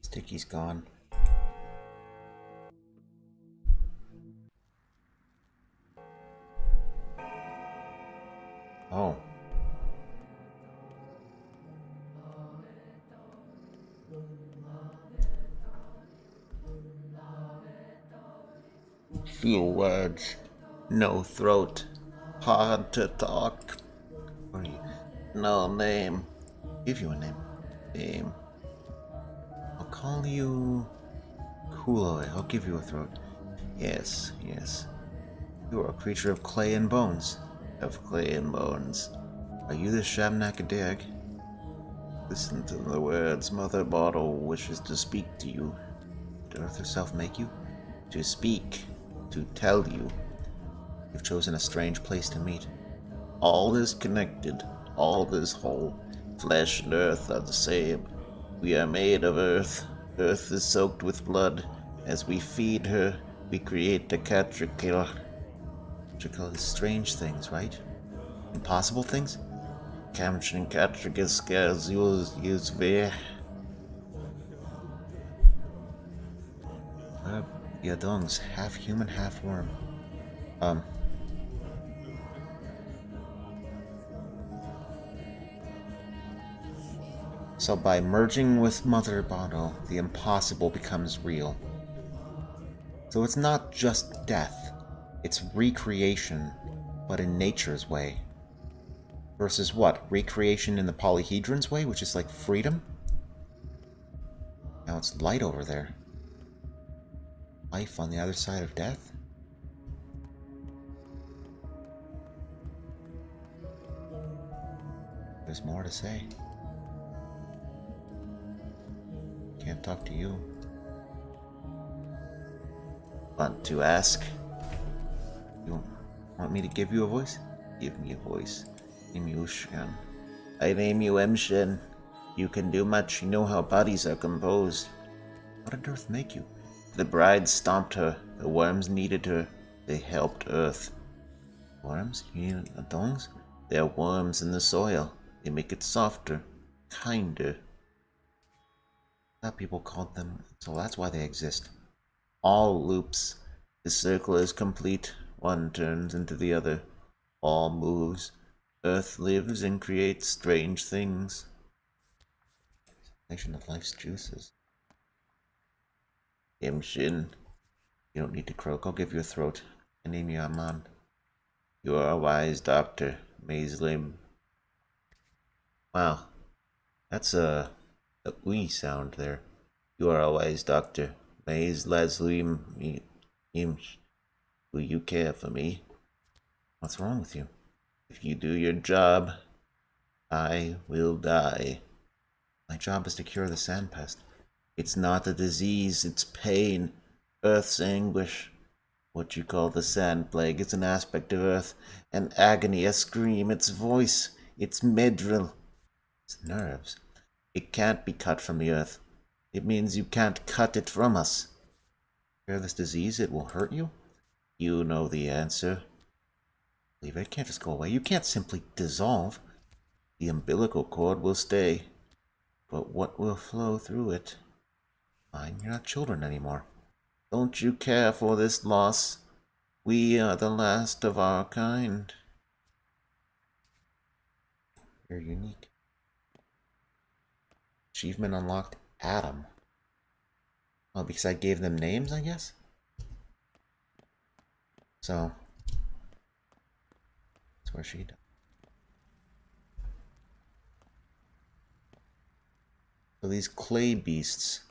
Sticky's gone. Oh. Few words, no throat, hard to talk. What are you? No name. Give you a name. Name. I'll call you Kuloy. I'll give you a throat. Yes, yes. You are a creature of clay and bones. Of clay and bones. Are you the Shamnakadag? Listen to the words Mother Bottle wishes to speak to you. Did Earth herself make you? To speak. To tell you. You've chosen a strange place to meet. All is connected. All is whole. Flesh and earth are the same. We are made of earth. Earth is soaked with blood. As we feed her, we create the caterpillar. Caterpillar is strange things, right? Impossible things? Camchen caterpillar scares use ver. Yadong's half human, half worm. So by merging with Mother Bono, the impossible becomes real. So it's not just death, it's recreation, but in nature's way. Versus what? Recreation in the polyhedron's way, which is like freedom? Now it's light over there. Life on the other side of death? There's more to say. Can't talk to you. Want to ask? You want me to give you a voice? Give me a voice. Name you Ushan. I name you Emshin. You can do much. You know how bodies are composed. What did Earth make you? The bride stomped her. The worms needed her. They helped Earth. Worms? You mean dongs? They're worms in the soil. They make it softer. Kinder. That people called them, so that's why they exist. All loops. The circle is complete. One turns into the other. All moves. Earth lives and creates strange things. Nation of life's juices. Imshin. You don't need to croak. I'll give you a throat. I name you Aman. You are a wise doctor, Maislim. Wow. That's a we sound there. You are a wise doctor. Maze Laslim Imsh. Will you care for me? What's wrong with you? If you do your job, I will die. My job is to cure the sand pest. It's not a disease, it's pain. Earth's anguish. What you call the sand plague is an aspect of Earth. An agony, a scream, its voice, its midril. Its nerves. It can't be cut from the Earth. It means you can't cut it from us. Cure this disease, it will hurt you? You know the answer. Leave it. It can't just go away. You can't simply dissolve. The umbilical cord will stay. But what will flow through it? Fine, you're not children anymore. Don't you care for this loss? We are the last of our kind. You're unique. Achievement unlocked Adam. Oh, because I gave them names, I guess? So, that's where she died. So these clay beasts,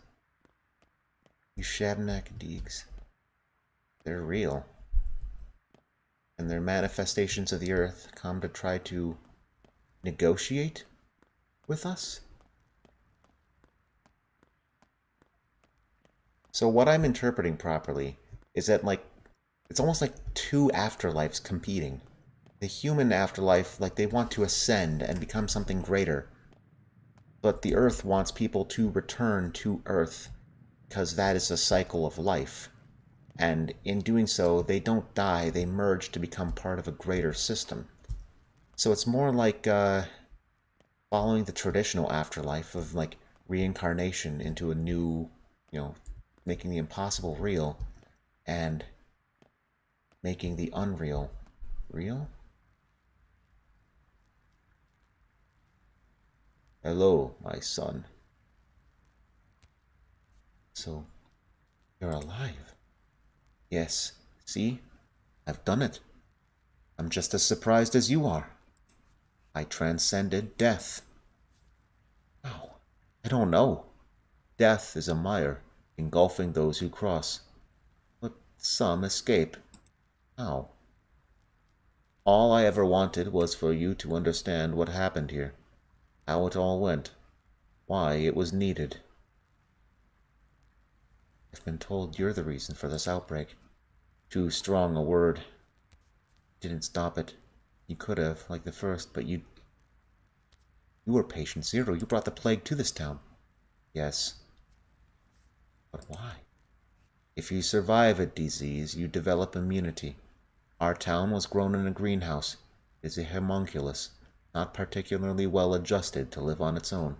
these Shabnak Deegs, they're real. And they're manifestations of the earth come to try to negotiate with us. So what I'm interpreting properly is that, like, it's almost like two afterlives competing. The human afterlife, like, they want to ascend and become something greater. But the earth wants people to return to earth, because that is a cycle of life. And in doing so, they don't die, they merge to become part of a greater system. So it's more like following the traditional afterlife of, like, reincarnation into a new, making the impossible real, and making the unreal real? Hello, my son. So, you're alive? Yes, see? I've done it. I'm just as surprised as you are. I transcended death. How? I don't know. Death is a mire, engulfing those who cross. But some escape. How? All I ever wanted was for you to understand what happened here. How it all went. Why it was needed. I've been told you're the reason for this outbreak. Too strong a word. Didn't stop it. You could have, like the first, but you were patient zero. You brought the plague to this town. Yes. But why? If you survive a disease, you develop immunity. Our town was grown in a greenhouse. It is a homunculus, not particularly well adjusted to live on its own.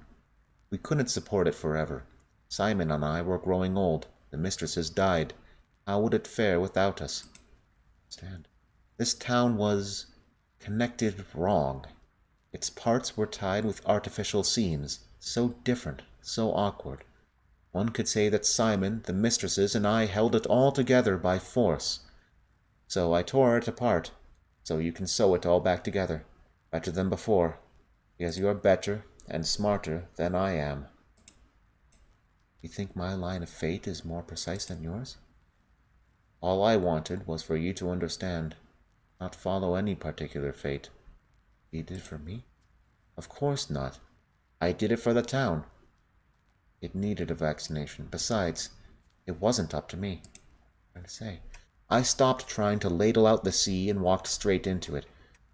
We couldn't support it forever. Simon and I were growing old. The mistresses died. How would it fare without us? Understand? This town was connected wrong. Its parts were tied with artificial seams, so different, so awkward. One could say that Simon, the mistresses, and I held it all together by force. So I tore it apart, so you can sew it all back together, better than before, because you are better and smarter than I am. You think my line of fate is more precise than yours? All I wanted was for you to understand, not follow any particular fate. You did for me? Of course not. I did it for the town. It needed a vaccination. Besides, it wasn't up to me. What to say? I stopped trying to ladle out the sea and walked straight into it.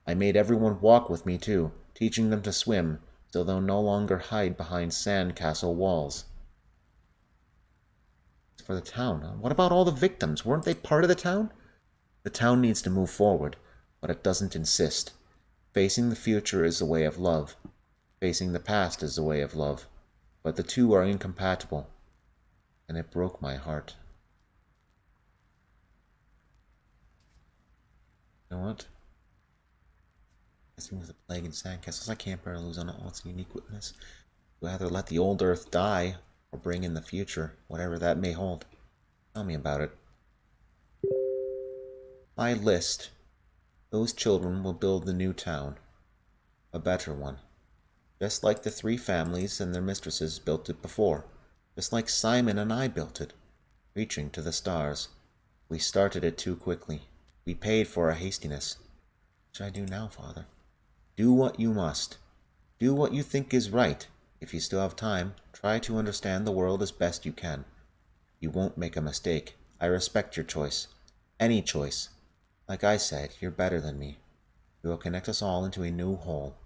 I made everyone walk with me too, teaching them to swim, so they'll no longer hide behind sandcastle walls. As for the town, what about all the victims? Weren't they part of the town? The town needs to move forward, but it doesn't insist. Facing the future is a way of love. Facing the past is a way of love. But the two are incompatible, and it broke my heart. You know what? As soon as the plague and sandcastles, I can't bear to lose on all its unique witness. I'd rather let the old earth die, or bring in the future, whatever that may hold. Tell me about it. My list. Those children will build the new town. A better one. Just like the three families and their mistresses built it before. Just like Simon and I built it. Reaching to the stars. We started it too quickly. We paid for our hastiness. What should I do now, Father? Do what you must. Do what you think is right. If you still have time, try to understand the world as best you can. You won't make a mistake. I respect your choice. Any choice. Like I said, you're better than me. You will connect us all into a new whole.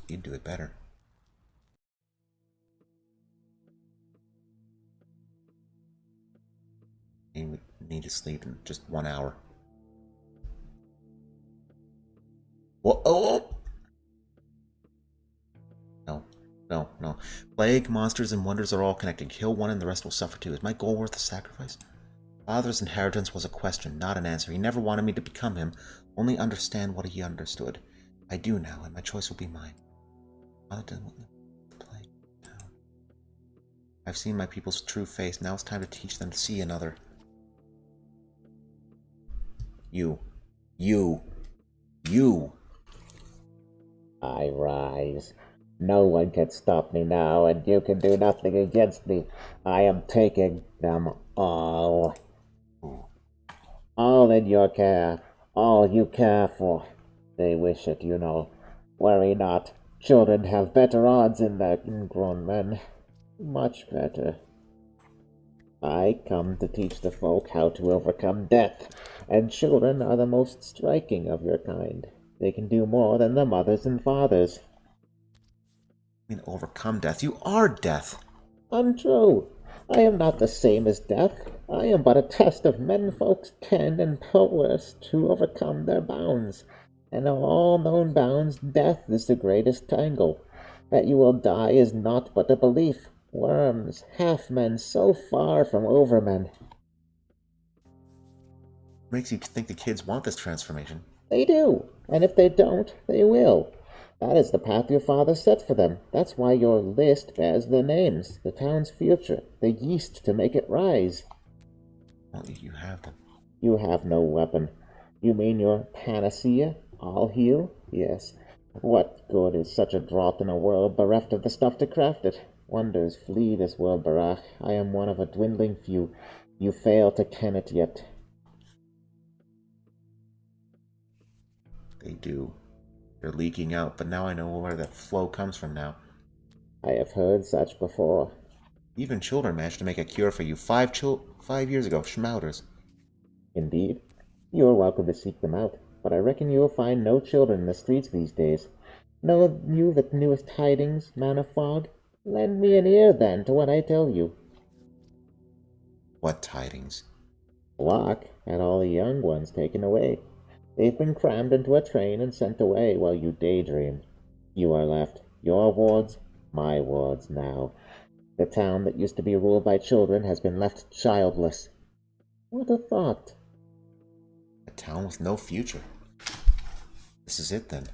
You'd do it better. You need to sleep in just 1 hour. Whoa, oh! No. Plague, monsters, and wonders are all connected. Kill one and the rest will suffer too. Is my goal worth the sacrifice? Father's inheritance was a question, not an answer. He never wanted me to become him, only understand what he understood. I do now, and my choice will be mine. Father doesn't want me to play down. I've seen my people's true face. Now it's time to teach them to see another. You. I rise. No one can stop me now, and you can do nothing against me. I am taking them all. All in your care. All you care for. They wish it, you know. Worry not. Children have better odds than grown men. Much better. I come to teach the folk how to overcome death, and children are the most striking of your kind. They can do more than the mothers and fathers. I mean, overcome death. You are death. Untrue. I am not the same as death. I am but a test of menfolk's ken and prowess to overcome their bounds. And of all known bounds, death is the greatest tangle. That you will die is naught but a belief. Worms, half-men, so far from overmen. Makes you think the kids want this transformation. They do, and if they don't, they will. That is the path your father set for them. That's why your list bears their names, the town's future, the yeast to make it rise. Well, you have them. You have no weapon. You mean your panacea? I'll heal? Yes. What good is such a draught in a world bereft of the stuff to craft it? Wonders flee this world, Barach. I am one of a dwindling few. You fail to ken it yet. They do. They're leaking out, but now I know where that flow comes from now. I have heard such before. Even children managed to make a cure for you 5 years ago, Schmouters. Indeed. You are welcome to seek them out, but I reckon you will find no children in the streets these days. Know you the newest tidings, man of fog? Lend me an ear, then, to what I tell you. What tidings? Locke had all the young ones taken away. They've been crammed into a train and sent away while you daydream. You are left. Your wards, my wards now. The town that used to be ruled by children has been left childless. What a thought. A town with no future. This is it, then.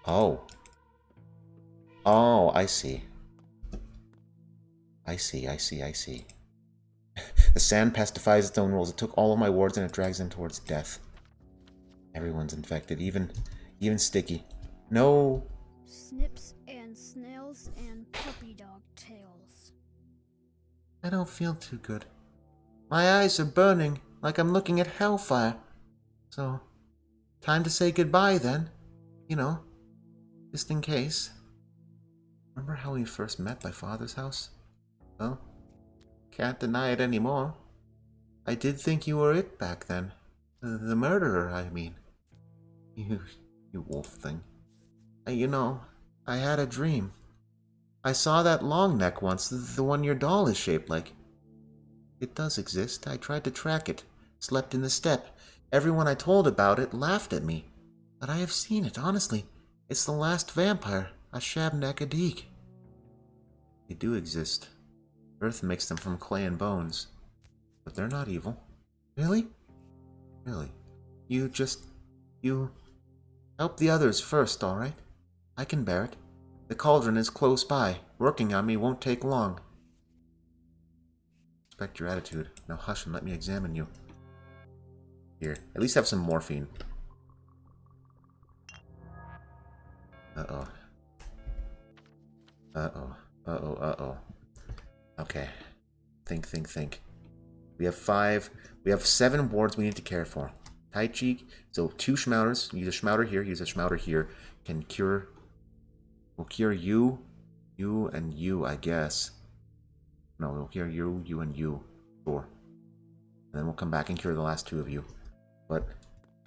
Oh. Oh, I see. I see. The sand pacifies its own rules. It took all of my wards and it drags them towards death. Everyone's infected, even Sticky. No. Snips and snails and puppy dog tails. I don't feel too good. My eyes are burning like I'm looking at hellfire. So, time to say goodbye then. You know, just in case. Remember how we first met by Father's house? Well, can't deny it anymore. I did think you were it back then. The murderer, I mean. You wolf thing. You know, I had a dream. I saw that long neck once, the one your doll is shaped like. It does exist. I tried to track it. Slept in the steppe. Everyone I told about it laughed at me. But I have seen it, honestly. It's the last vampire, a Shabnakadik. They do exist. Earth makes them from clay and bones. But they're not evil. Really? Really. You help the others first, alright? I can bear it. The cauldron is close by. Working on me won't take long. Respect your attitude. Now hush and let me examine you. Here, at least have some morphine. Uh-oh. Okay. Think. We have 7 wards we need to care for. Tai Chi, so 2 schmouters. Use a schmouter here, can cure... We'll cure you, and you, I guess. No, we'll cure you, and you. Sure. And then we'll come back and cure the last 2 of you. But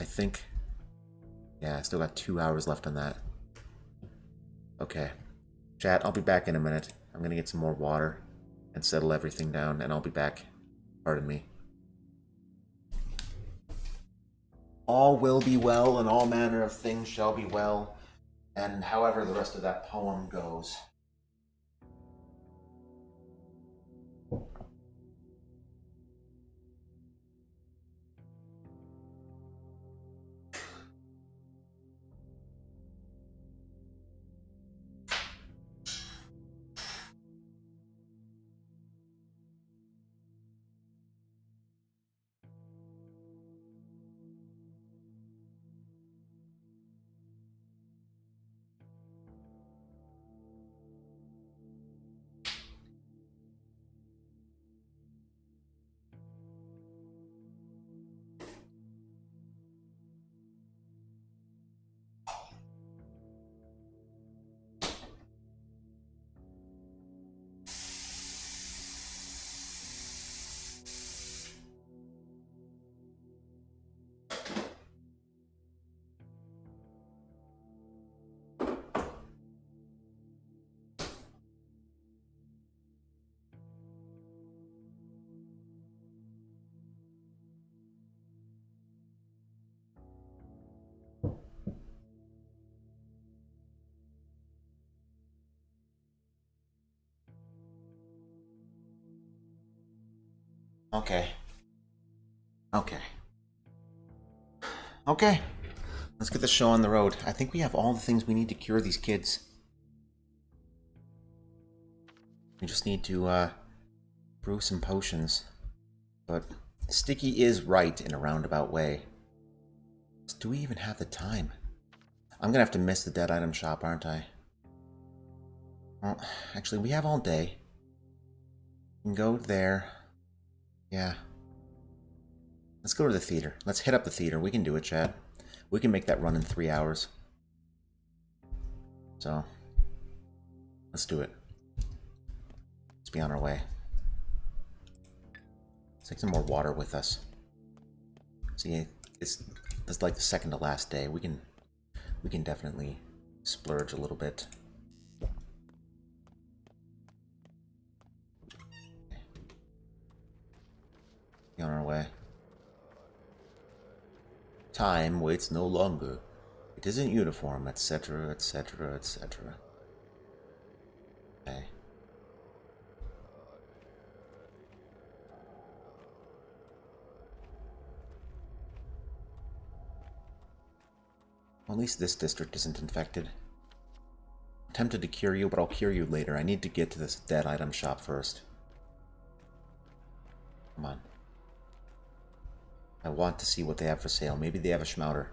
I think... Yeah, I still got 2 hours left on that. Okay. Chat, I'll be back in a minute. I'm gonna get some more water and settle everything down, and I'll be back. Pardon me. All will be well, and all manner of things shall be well, and however the rest of that poem goes. Okay. Let's get the show on the road. I think we have all the things we need to cure these kids. We just need to, brew some potions. But Sticky is right in a roundabout way. Do we even have the time? I'm gonna have to miss the dead item shop, aren't I? Well, actually, we have all day. We can go there. Yeah. Let's go to the theater. Let's hit up the theater. We can do it, chat. We can make that run in 3 hours. So, let's do it. Let's be on our way. Let's take some more water with us. See, This is like the second to last day. We can definitely splurge a little bit. Be on our way. Time waits no longer. It isn't uniform, etc., etc., etc. Okay. Well, at least this district isn't infected. I'm tempted to cure you, but I'll cure you later. I need to get to this dead item shop first. Come on. I want to see what they have for sale. Maybe they have a schmouter.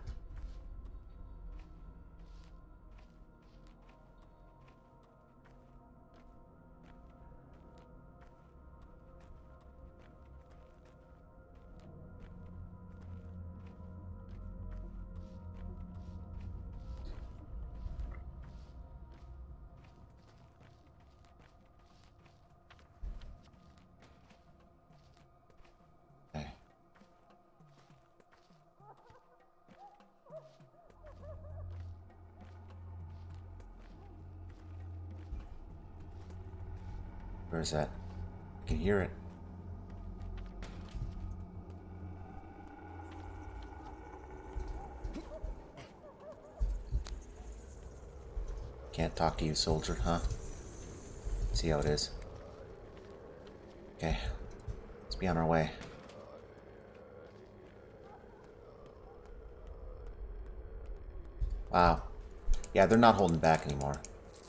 Where is that? I can hear it. Can't talk to you, soldier, huh? See how it is. Okay. Let's be on our way. Wow. Yeah, they're not holding back anymore.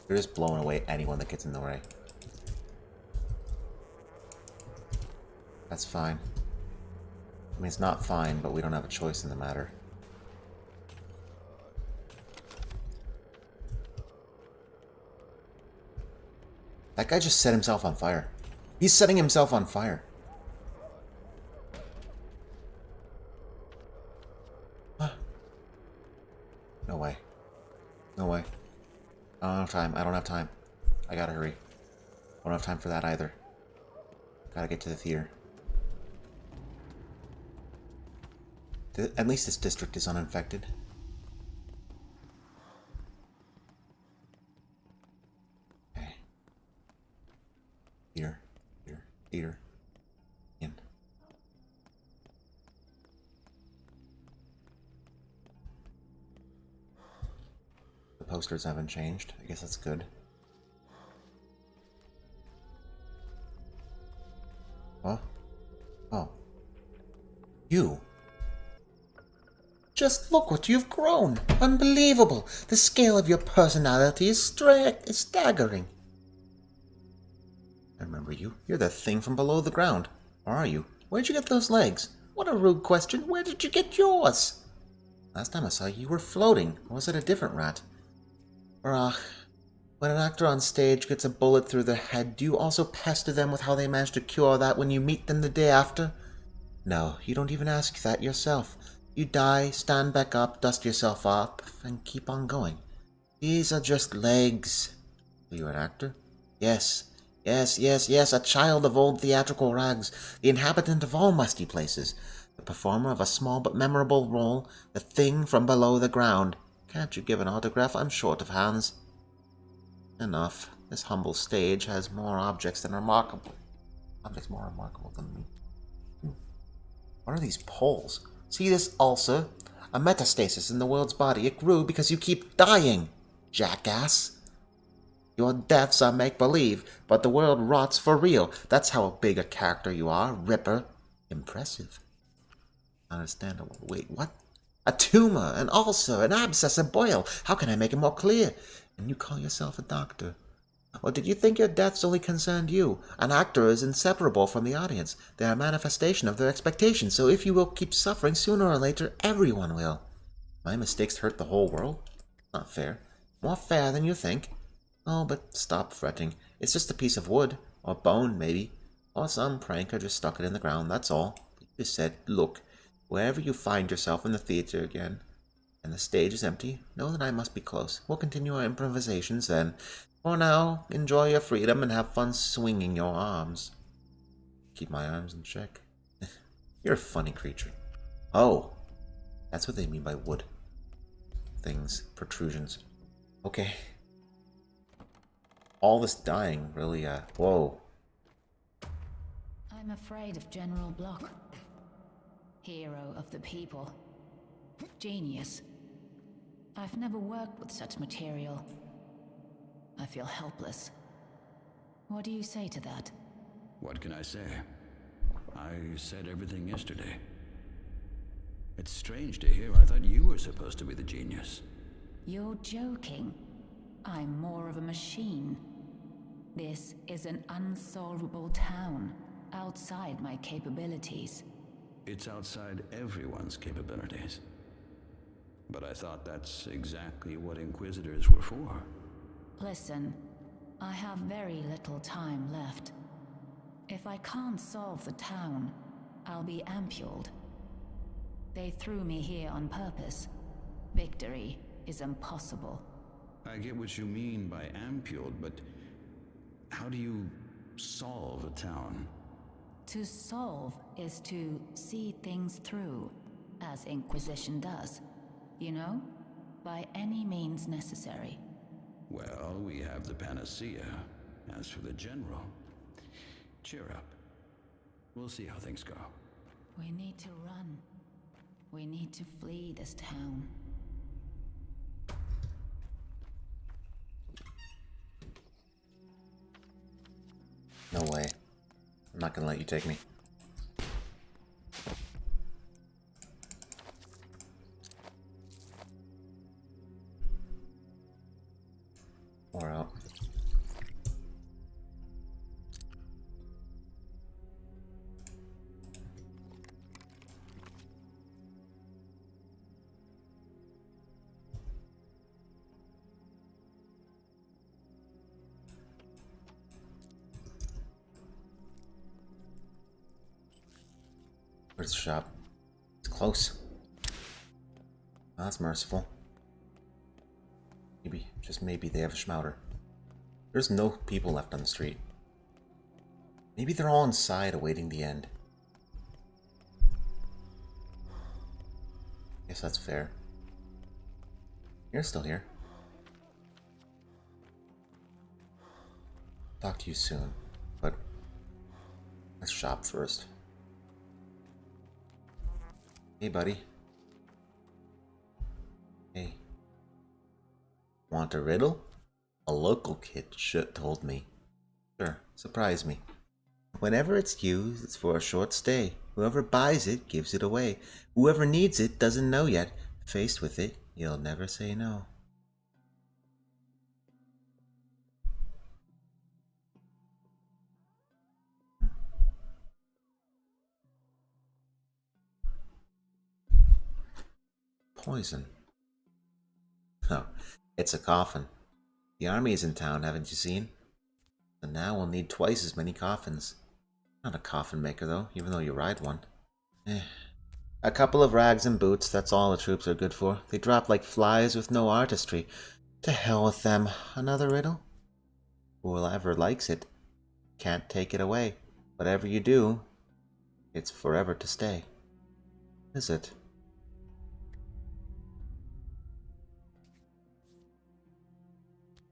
They're just blowing away anyone that gets in the way. That's fine. I mean, it's not fine, but we don't have a choice in the matter. That guy just set himself on fire. He's setting himself on fire. What? No way. No way. I don't have time. I don't have time. I gotta hurry. I don't have time for that either. Gotta get to the theater. At least this district is uninfected. Okay. Here. In. The posters haven't changed. I guess that's good. Huh? Oh. You. Just look what you've grown. Unbelievable. The scale of your personality is staggering. I remember you. You're the thing from below the ground. Or are you? Where'd you get those legs? What a rude question. Where did you get yours? Last time I saw you, you were floating. Or was it a different rat? Ugh. When an actor on stage gets a bullet through their head, do you also pester them with how they managed to cure that when you meet them the day after? No, you don't even ask that yourself. You die, stand back up, dust yourself up, and keep on going. These are just legs. Are you an actor? Yes, a child of old theatrical rags, the inhabitant of all musty places, the performer of a small but memorable role, the thing from below the ground. Can't you give an autograph? I'm short of hands. Enough. This humble stage has more objects more remarkable than me. What are these poles? See this ulcer? A metastasis in the world's body. It grew because you keep dying, jackass. Your deaths are make-believe, but the world rots for real. That's how big a character you are, Ripper. Impressive. Understandable. Wait, what? A tumor, an ulcer, an abscess, a boil. How can I make it more clear? And you call yourself a doctor. Or did you think your deaths only concerned you? An actor is inseparable from the audience. They are a manifestation of their expectations, so if you will keep suffering, sooner or later, everyone will. My mistakes hurt the whole world? Not fair. More fair than you think. Oh, but stop fretting. It's just a piece of wood. Or bone, maybe. Or some pranker just stuck it in the ground, that's all. You just said, look, wherever you find yourself in the theater again, and the stage is empty, know that I must be close. We'll continue our improvisations then. For now, enjoy your freedom and have fun swinging your arms. Keep my arms in check. You're a funny creature. Oh. That's what they mean by wood. Things. Protrusions. Okay. All this dying really, whoa. I'm afraid of General Block. Hero of the people. Genius. I've never worked with such material. I feel helpless. What do you say to that? What can I say? I said everything yesterday. It's strange to hear. I thought you were supposed to be the genius. You're joking. I'm more of a machine. This is an unsolvable town, outside my capabilities. It's outside everyone's capabilities. But I thought that's exactly what Inquisitors were for. Listen, I have very little time left. If I can't solve the town, I'll be ampuled. They threw me here on purpose. Victory is impossible. I get what you mean by ampuled, but how do you solve a town? To solve is to see things through, as Inquisition does. You know? By any means necessary. Well, we have the panacea. As for the General, cheer up. We'll see how things go. We need to run. We need to flee this town. No way. I'm not gonna let you take me. Or out. Where's the shop? It's close. Oh, that's merciful. Maybe, just maybe, they have a schmouter. There's no people left on the street. Maybe they're all inside awaiting the end. Guess that's fair. You're still here. Talk to you soon, but let's shop first. Hey, buddy. Hey. Want a riddle? A local kid told me. Sure, surprise me. Whenever it's used, it's for a short stay. Whoever buys it gives it away. Whoever needs it doesn't know yet. Faced with it, you'll never say no. Poison. Oh, it's a coffin. The army is in town, haven't you seen? And now we'll need twice as many coffins. Not a coffin maker, though, even though you ride one. A couple of rags and boots, that's all the troops are good for. They drop like flies with no artistry. To hell with them. Another riddle? Whoever likes it can't take it away. Whatever you do, it's forever to stay. Is it?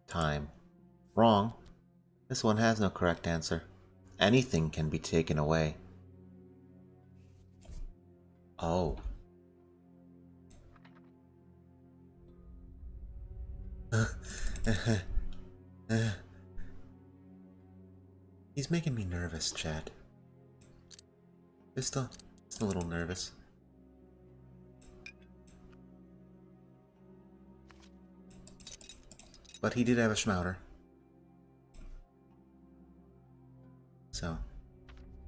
Time. Wrong. This one has no correct answer. Anything can be taken away. Oh. He's making me nervous, Chad. Just a little nervous. But he did have a schmouter. So,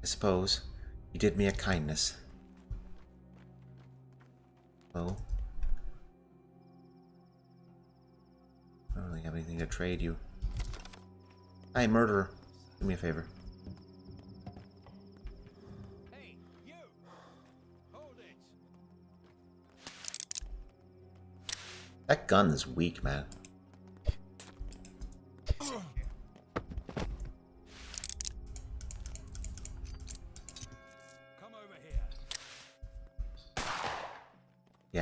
I suppose you did me a kindness. Oh. I don't really have anything to trade you. Hi, murderer. Do me a favor. Hey, you! Hold it! That gun is weak, man.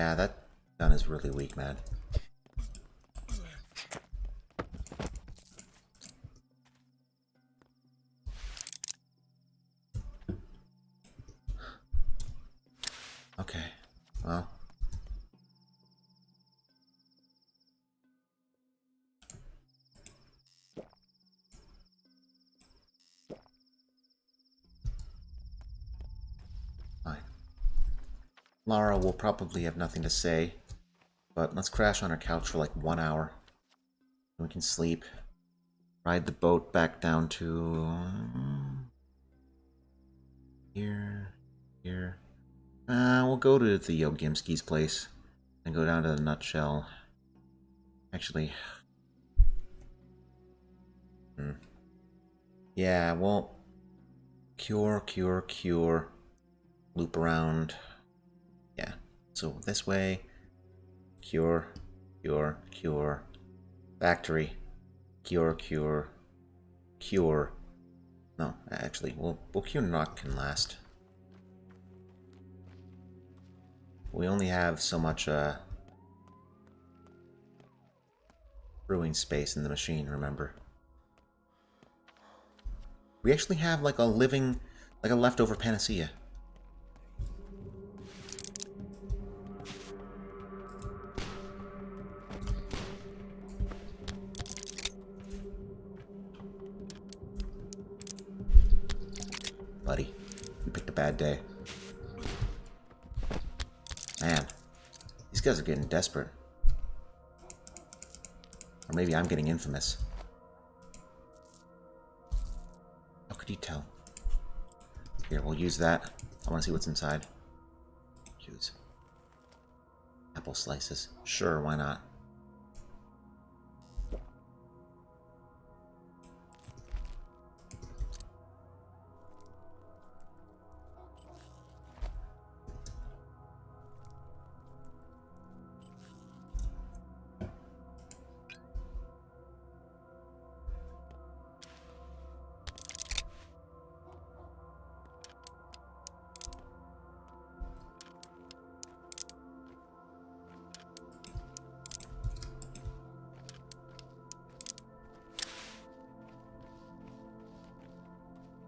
Yeah, that gun is really weak, man. Okay, well. Fine. Lara will probably have nothing to say, but let's crash on our couch for like 1 hour. We can sleep. Ride the boat back down to... here. We'll go to the Yogimski's place and go down to the Nutshell. Actually... yeah, well... Cure. Loop around. Yeah. So this way. Cure. Factory. Cure. No, actually, we'll cure Knock can last. We only have so much brewing space in the machine, remember? We actually have like a leftover panacea. Buddy, you picked a bad day. Man, these guys are getting desperate. Or maybe I'm getting infamous. How could you tell? Here, we'll use that. I want to see what's inside. Use apple slices. Sure, why not?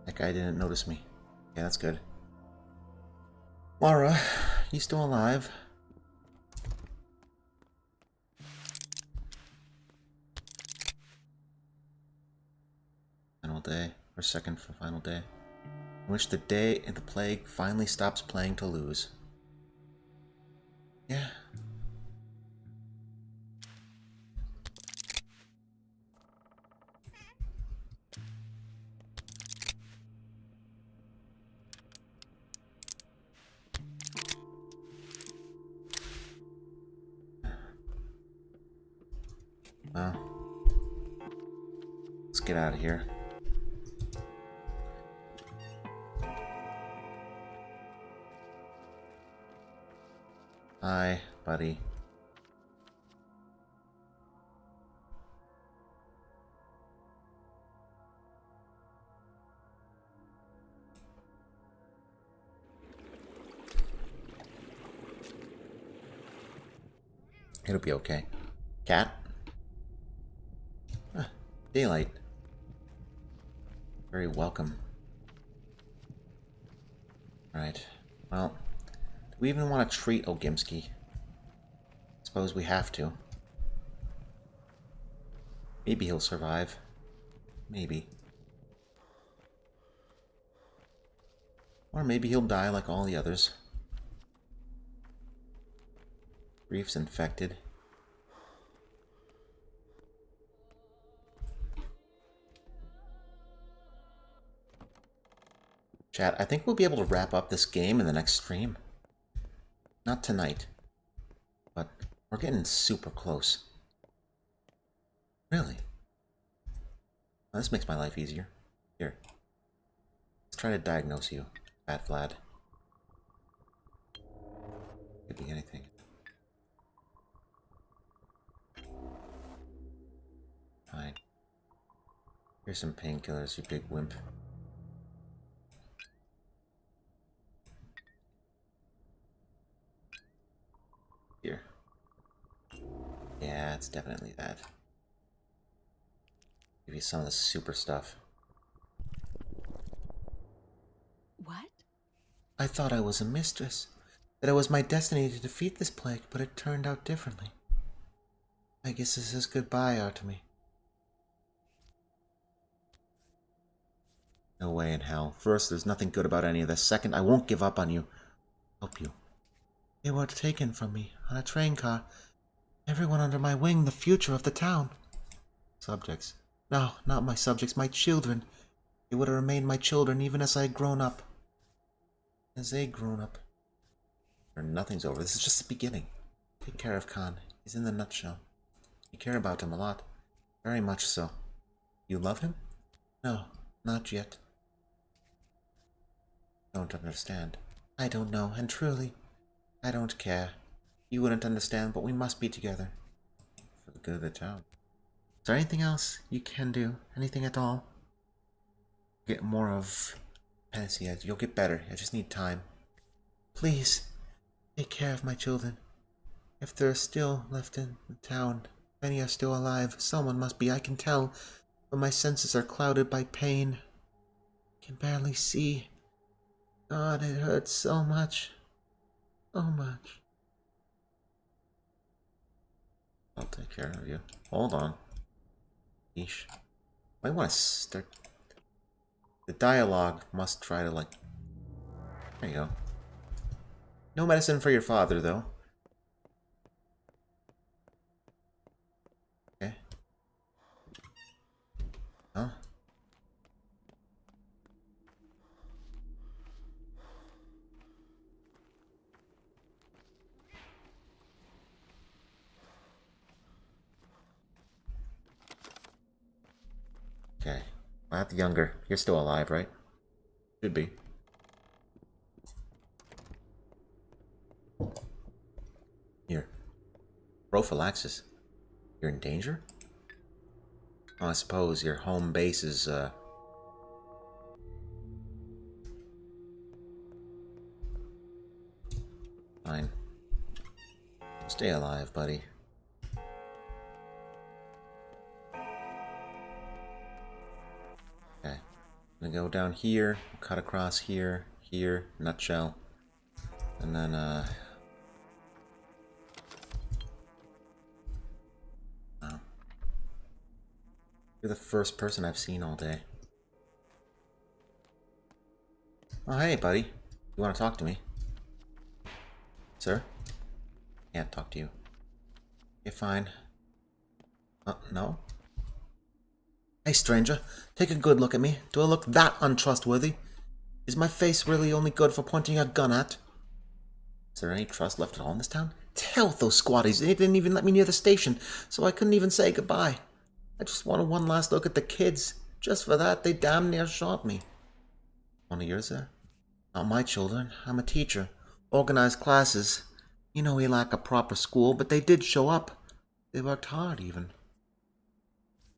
That guy didn't notice me. Yeah, that's good. Lara, you still alive? Final day, or second for final day, in which the plague finally stops playing to lose. Yeah. Well, let's get out of here. Hi, buddy. It'll be okay. Cat? Ah, daylight. Very welcome. Right. Well, do we even want to treat Ogimski? Suppose we have to. Maybe he'll survive. Maybe. Or maybe he'll die like all the others. Reef's infected. Chat, I think we'll be able to wrap up this game in the next stream. Not tonight. But we're getting super close. Really? Well, this makes my life easier. Here. Let's try to diagnose you, Fat Vlad. Could be anything. Fine. Here's some painkillers, you big wimp. Yeah, it's definitely that. Give you some of the super stuff. What? I thought I was a mistress, that it was my destiny to defeat this plague, but it turned out differently. I guess this is goodbye, Artemy. No way in hell. First, there's nothing good about any of this. Second, I won't give up on you. Help you. They were taken from me on a train car. Everyone under my wing, the future of the town. Subjects. No, not my subjects, my children. They would have remained my children even as I had grown up. As they grown up. Or nothing's over. This is just the beginning. Take care of Khan. He's in the nutshell. You care about him a lot. Very much so. You love him? No, not yet. Don't understand. I don't know, and truly, I don't care. You wouldn't understand, but we must be together. For the good of the town. Is there anything else you can do? Anything at all? Get more of Panacea. You'll get better. I just need time. Please, take care of my children. If they're still left in the town, if any are still alive, someone must be, I can tell, but my senses are clouded by pain. I can barely see. God, it hurts so much. So much. I'll take care of you. Hold on. Yeesh. Might want to start... The dialogue must try to, like... There you go. No medicine for your father, though. Okay. Huh? Okay. Not the younger. You're still alive, right? Should be. Here. Prophylaxis. You're in danger? Well, I suppose your home base is, fine. Stay alive, buddy. Okay. I'm gonna go down here, cut across here, here, nutshell. And then, oh. You're the first person I've seen all day. Oh, hey, buddy. You want to talk to me? Sir? Can't talk to you. You're fine. No? Hey, stranger. Take a good look at me. Do I look that untrustworthy? Is my face really only good for pointing a gun at? Is there any trust left at all in this town? To hell with those squatties. They didn't even let me near the station, so I couldn't even say goodbye. I just wanted one last look at the kids. Just for that, they damn near shot me. One of yours there? Not my children. I'm a teacher. Organized classes. You know we lack a proper school, but they did show up. They worked hard, even.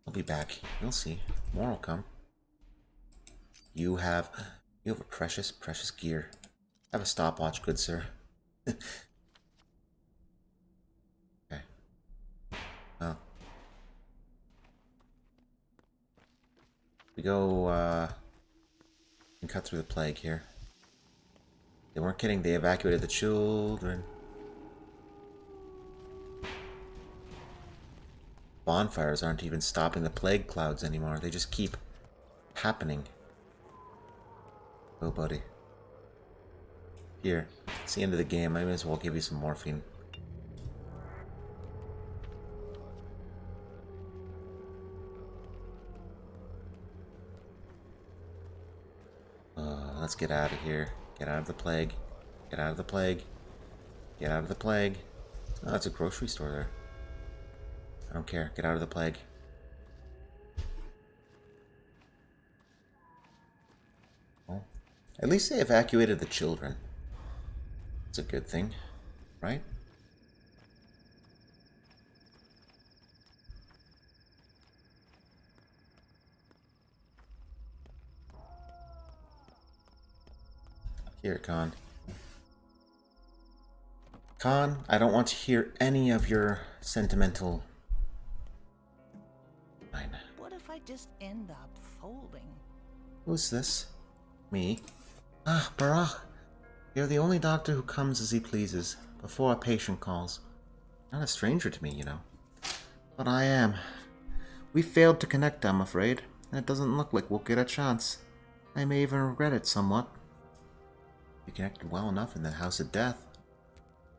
I'll be back. You'll see. More will come. You have a precious, precious gear. Have a stopwatch, good sir. Okay. Well. We go, and cut through the plague here. They weren't kidding, they evacuated the children. Bonfires aren't even stopping the plague clouds anymore. They just keep happening. Oh, buddy. Here, it's the end of the game. I may as well give you some morphine. Let's get out of here. Get out of the plague. Get out of the plague. Get out of the plague. Oh, that's a grocery store there. I don't care. Get out of the plague. Well, at least they evacuated the children. It's a good thing, right? Here, Khan. Khan, I don't want to hear any of your sentimental. Fine. What if I just end up folding? Who's this? Me? Ah, Barak. You're the only doctor who comes as he pleases, before a patient calls. Not a stranger to me, you know. But I am. We failed to connect, I'm afraid, and it doesn't look like we'll get a chance. I may even regret it somewhat. We connected well enough in the House of Death.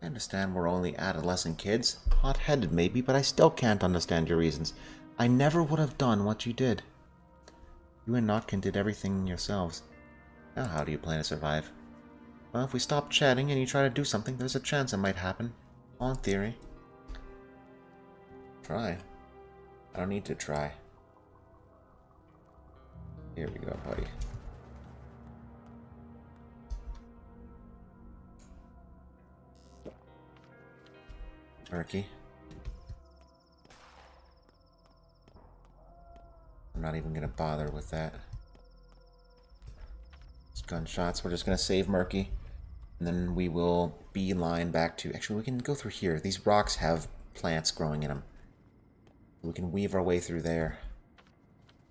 I understand we're only adolescent kids, hot-headed maybe, but I still can't understand your reasons. I never would have done what you did. You and Notkin did everything yourselves. Now how do you plan to survive? Well, if we stop chatting and you try to do something, there's a chance it might happen. All in theory. Try. I don't need to try. Here we go, buddy. Turkey. I'm not even gonna bother with that. It's gunshots. We're just gonna save Murky. And then we will beeline back to... Actually, we can go through here. These rocks have plants growing in them. We can weave our way through there.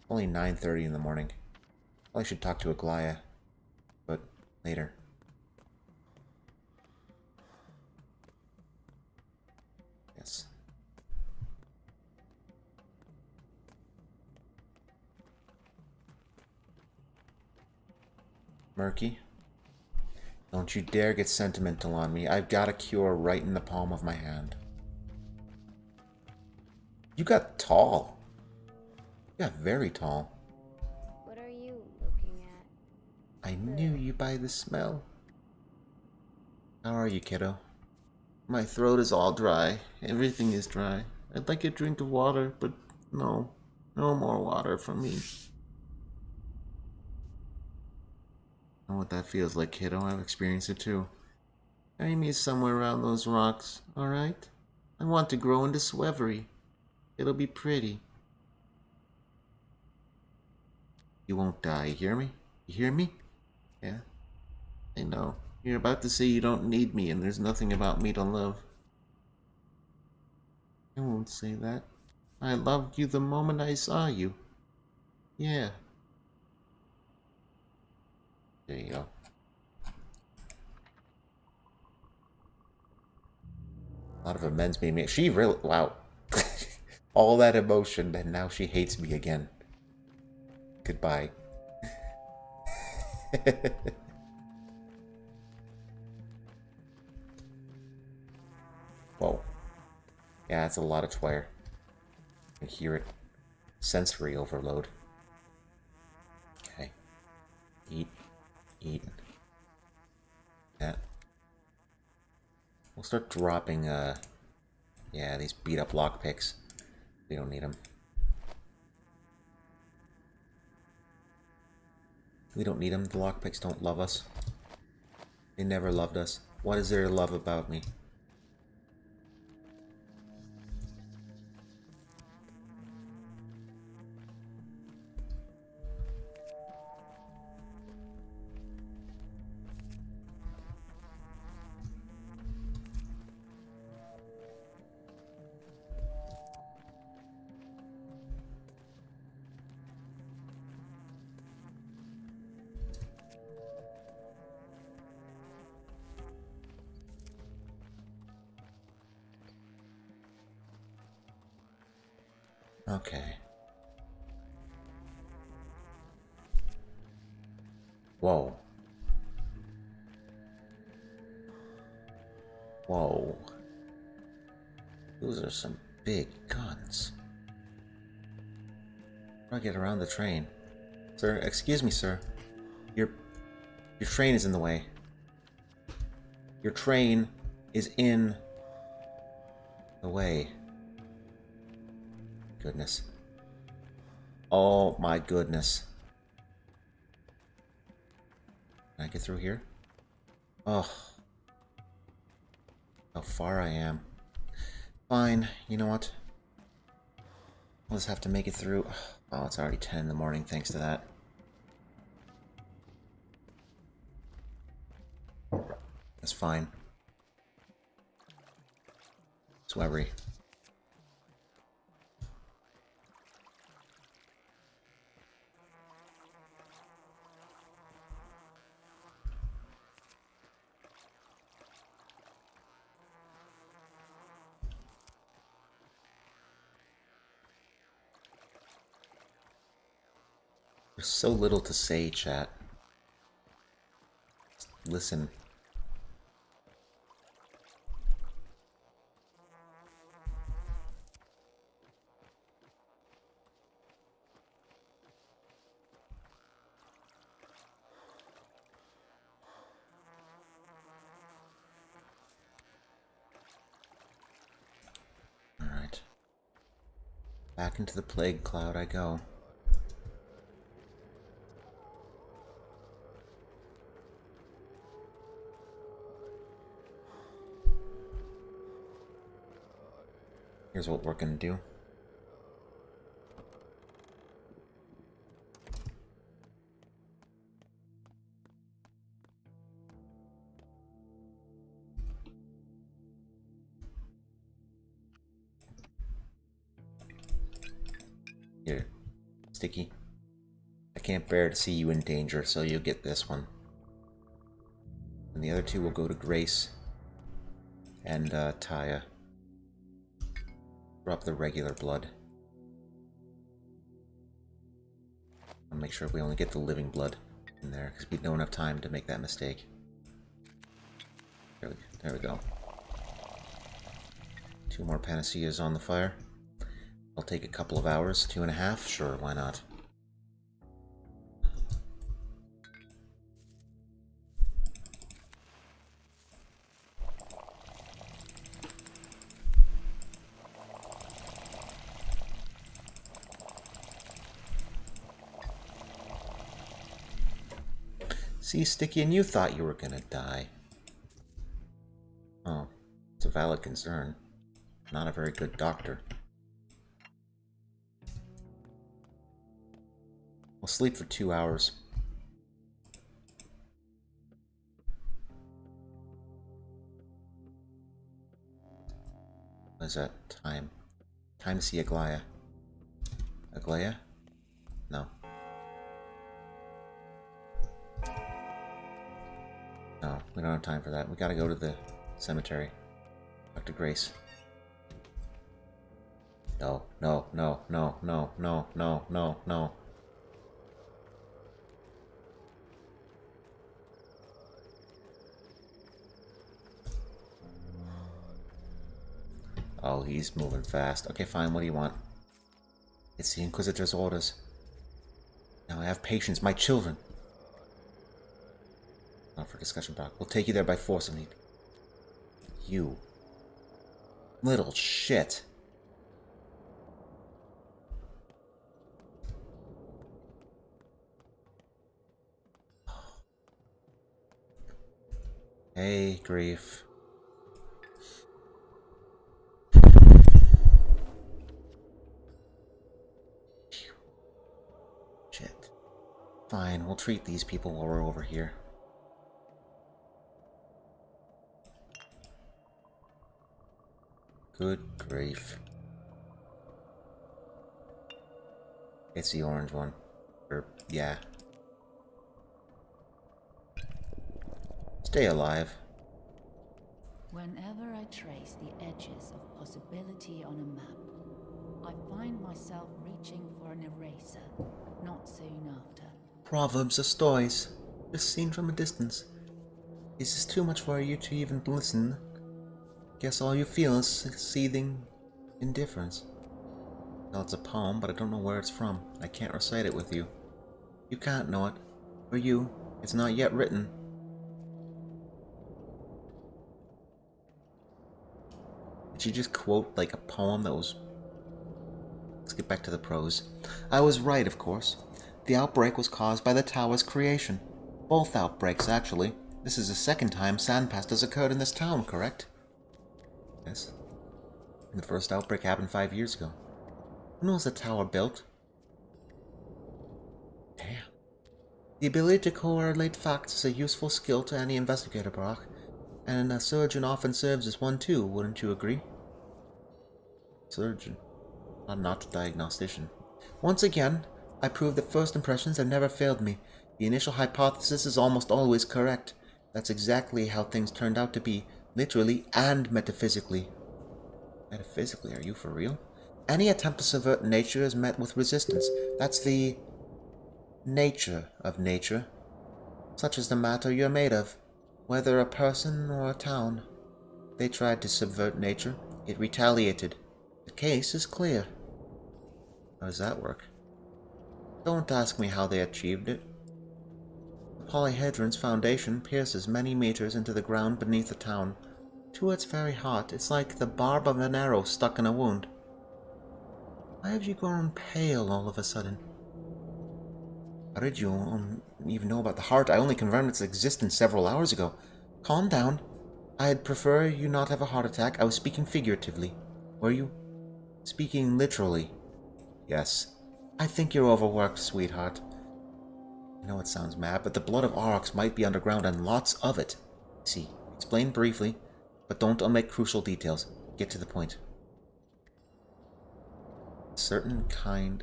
Only 9:30 in the morning. Probably should talk to Aglaya. But later. Yes. Murky. Don't you dare get sentimental on me. I've got a cure right in the palm of my hand. You got tall. You got very tall. What are you looking at? I knew you by the smell. How are you, kiddo? My throat is all dry. Everything is dry. I'd like a drink of water, but no. No more water for me. I know what that feels like, kiddo. I've experienced it too. Carry me somewhere around those rocks, alright? I want to grow into Swevery. It'll be pretty. You won't die, you hear me? You hear me? Yeah? I know. You're about to say you don't need me and there's nothing about me to love. I won't say that. I loved you the moment I saw you. Yeah. There you go. A lot of amends being made. She really... Wow. All that emotion, and now she hates me again. Goodbye. Whoa. Yeah, that's a lot of twire. I can hear it. Sensory overload. Okay. Eat. Eat. That. We'll start dropping, yeah, these beat up lockpicks. We don't need them. We don't need them. The lockpicks don't love us. They never loved us. What is there to love about me? Okay. Whoa. Whoa. Those are some big guns. How do I get around the train? Sir, excuse me, sir. Your train is in the way. Your train is in the way. Goodness. Oh my goodness. Can I get through here? Oh. How far I am. Fine, you know what? I'll just have to make it through. Oh, it's already 10 in the morning thanks to that. That's fine. Swevery. There's so little to say, chat. Just listen. Alright. Back into the plague cloud I go. Here's what we're gonna do. Here, Sticky. I can't bear to see you in danger, so you'll get this one. And the other two will go to Grace and Taya. Drop the regular blood. I'll make sure we only get the living blood in there, because we don't have time to make that mistake. There we go. 2 more panaceas on the fire. I'll take a couple of hours, 2.5, sure, why not? See, Sticky, and you thought you were gonna die. Oh, it's a valid concern. Not a very good doctor. We'll sleep for 2 hours. What is that? Time. Time to see Aglaya. Aglaya? No. No, we don't have time for that. We gotta go to the cemetery. Talk to Grace. No, no, no, no, no, no, no, no, no. Oh, he's moving fast. Okay, fine. What do you want? It's the Inquisitor's orders. Now I have patience. My children. Not for discussion, Brock. We'll take you there by force of need. You. Little shit. Hey, grief. Shit. Fine, we'll treat these people while we're over here. Good grief. It's the orange one. Or, yeah. Stay alive. Whenever I trace the edges of possibility on a map, I find myself reaching for an eraser, not soon after. Proverbs are stories, just seen from a distance. Is this too much for you to even listen? Guess all you feel is seething indifference. Well, it's a poem, but I don't know where it's from. I can't recite it with you. You can't know it. For you, it's not yet written. Did you just quote like a poem that was... Let's get back to the prose. I was right, of course. The outbreak was caused by the tower's creation. Both outbreaks, actually. This is the second time sandpest has occurred in this town, correct? Yes. And the first outbreak happened 5 years ago. When was the tower built? Damn. The ability to correlate facts is a useful skill to any investigator, Brock. And a surgeon often serves as one too, wouldn't you agree? Surgeon. I'm not a diagnostician. Once again, I proved that first impressions have never failed me. The initial hypothesis is almost always correct. That's exactly how things turned out to be, literally and metaphysically. Metaphysically, are you for real? Any attempt to subvert nature is met with resistance. That's the... nature of nature, such as the matter you're made of, whether a person or a town. They tried to subvert nature. It retaliated. The case is clear. How does that work? Don't ask me how they achieved it. The polyhedron's foundation pierces many meters into the ground beneath the town. To its very heart, it's like the barb of an arrow stuck in a wound. Why have you grown pale all of a sudden? How did you even know about the heart? I only confirmed its existence several hours ago. Calm down. I'd prefer you not have a heart attack. I was speaking figuratively. Were you? Speaking literally. Yes. I think you're overworked, sweetheart. I know it sounds mad, but the blood of Aurochs might be underground and lots of it. See, explain briefly, but don't omit crucial details. Get to the point. Certain kind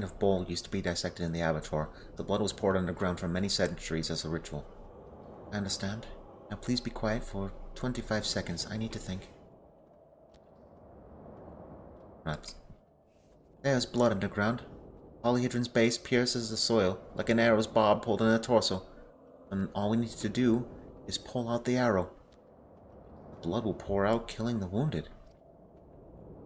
of bowl used to be dissected in the Abbatoir. The blood was poured underground for many centuries as a ritual. I understand. Now please be quiet for 25 seconds. I need to think. Right. There's blood underground. Polyhedron's base pierces the soil like an arrow's bob pulled in a torso. And all we need to do is pull out the arrow. The blood will pour out, killing the wounded.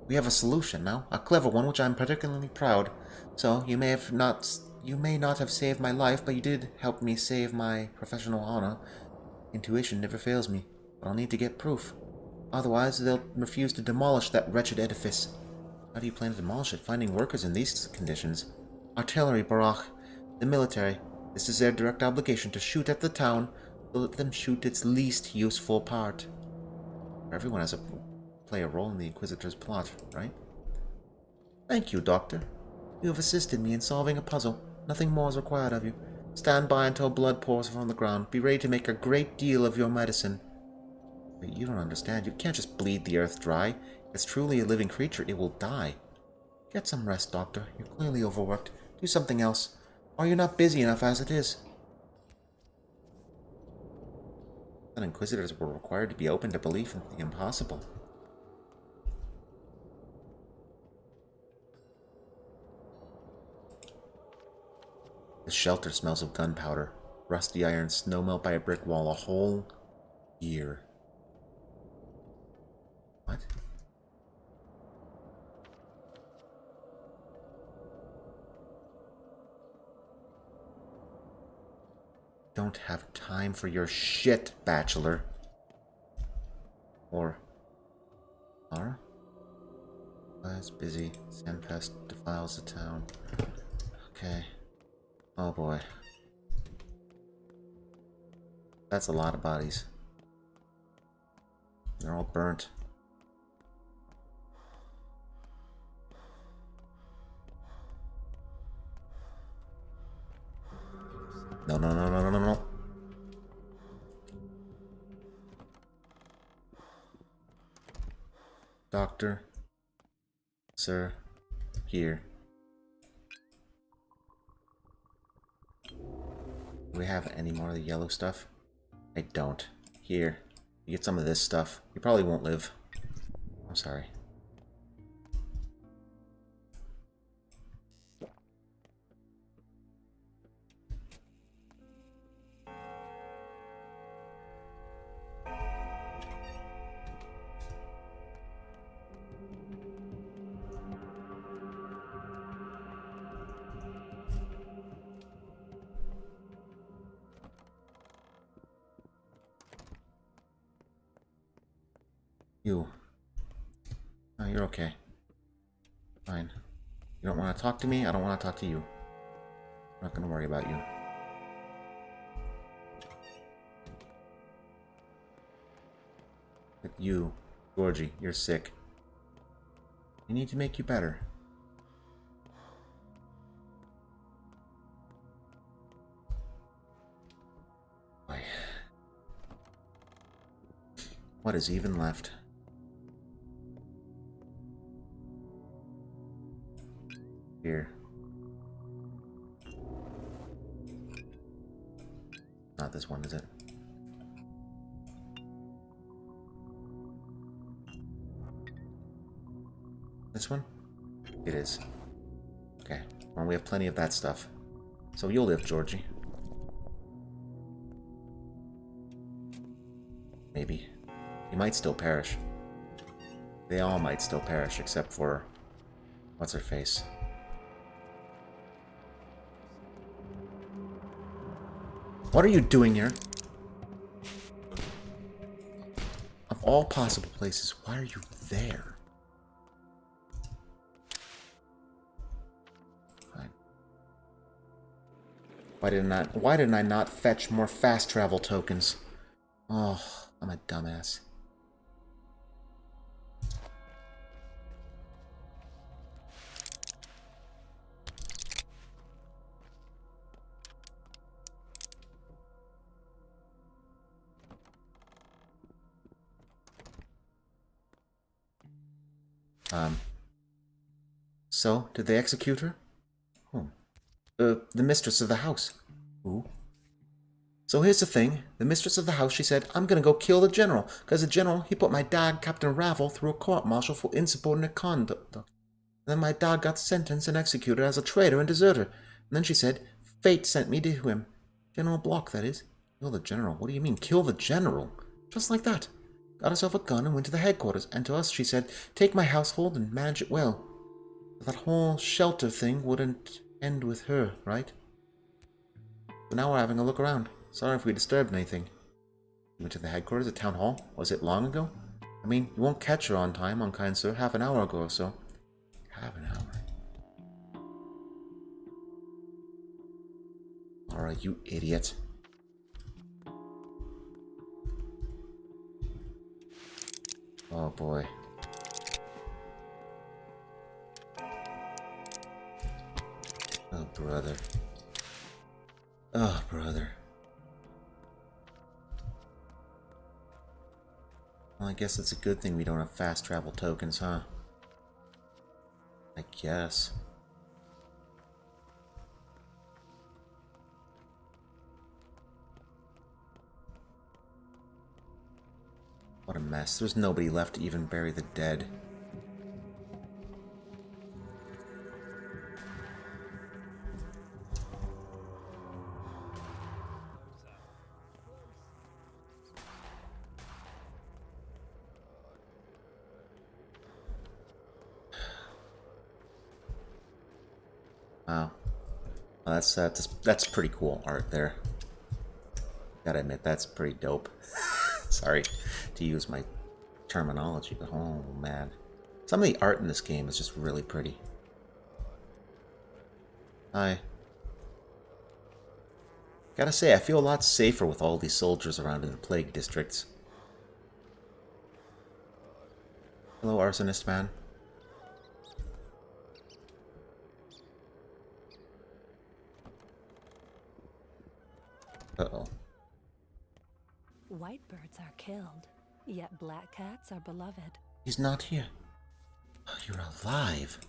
We have a solution now, a clever one, which I'm particularly proud. So, you may not have saved my life, but you did help me save my professional honor. Intuition never fails me, but I'll need to get proof. Otherwise, they'll refuse to demolish that wretched edifice. How do you plan to demolish it, finding workers in these conditions? Artillery, Barach. The military. This is their direct obligation to shoot at the town, so let them shoot its least useful part. Everyone has to play a role in the Inquisitor's plot, right? Thank you, Doctor. You have assisted me in solving a puzzle. Nothing more is required of you. Stand by until blood pours from the ground. Be ready to make a great deal of your medicine. But you don't understand. You can't just bleed the earth dry. If it's truly a living creature, it will die. Get some rest, Doctor. You're clearly overworked. Do something else. Or you're not busy enough as it is. The Inquisitors were required to be open to belief in the impossible. The shelter smells of gunpowder. Rusty iron, snow melt by a brick wall, a whole year. What? Don't have time for your shit, Bachelor. Or... Lara? It's busy. Sandpest defiles the town. Okay. Oh boy. That's a lot of bodies. They're all burnt. No, no, no, no, no, no, no. Doctor. Sir. Here. Do we have any more of the yellow stuff? I don't. Here. You get some of this stuff. You probably won't live. I'm sorry. You. Oh, you're okay. Fine. You don't want to talk to me? I don't want to talk to you. I'm not going to worry about you. But you, Georgie, you're sick. We need to make you better. Boy. What is even left? Here. Not this one, is it? This one? It is. Okay. Well, we have plenty of that stuff. So you'll live, Georgie. Maybe. He might still perish. They all might still perish, except for... What's-her-face? What are you doing here? Of all possible places, why are you there? Fine. Why didn't I not fetch more fast travel tokens? Oh, I'm a dumbass. So, did they execute her? Whom? The mistress of the house. Who? So here's the thing. The mistress of the house, she said, I'm gonna go kill the general, because the general, he put my dad, Captain Ravel, through a court-martial for insubordinate conduct. And then my dad got sentenced and executed as a traitor and deserter. And then she said, fate sent me to him. General Block, that is. Kill the general? What do you mean, kill the general? Just like that. Got herself a gun and went to the headquarters, and to us she said, take my household and manage it well. That whole shelter thing wouldn't end with her, right? But now we're having a look around. Sorry if we disturbed anything. You went to the headquarters at Town Hall? Was it long ago? I mean, you won't catch her on time, unkind sir. Half an hour ago or so. Half an hour. Alright, you idiot. Oh boy. Oh, brother. Oh, brother. Well, I guess it's a good thing we don't have fast travel tokens, huh? I guess. What a mess. There's nobody left to even bury the dead. Wow. Well, that's pretty cool art there. Gotta admit, that's pretty dope. Sorry to use my terminology, but oh man. Some of the art in this game is just really pretty. Hi. Gotta say, I feel a lot safer with all these soldiers around in the plague districts. Hello, arsonist man. Uh-oh. White birds are killed, yet black cats are beloved. He's not here. Oh, you're alive.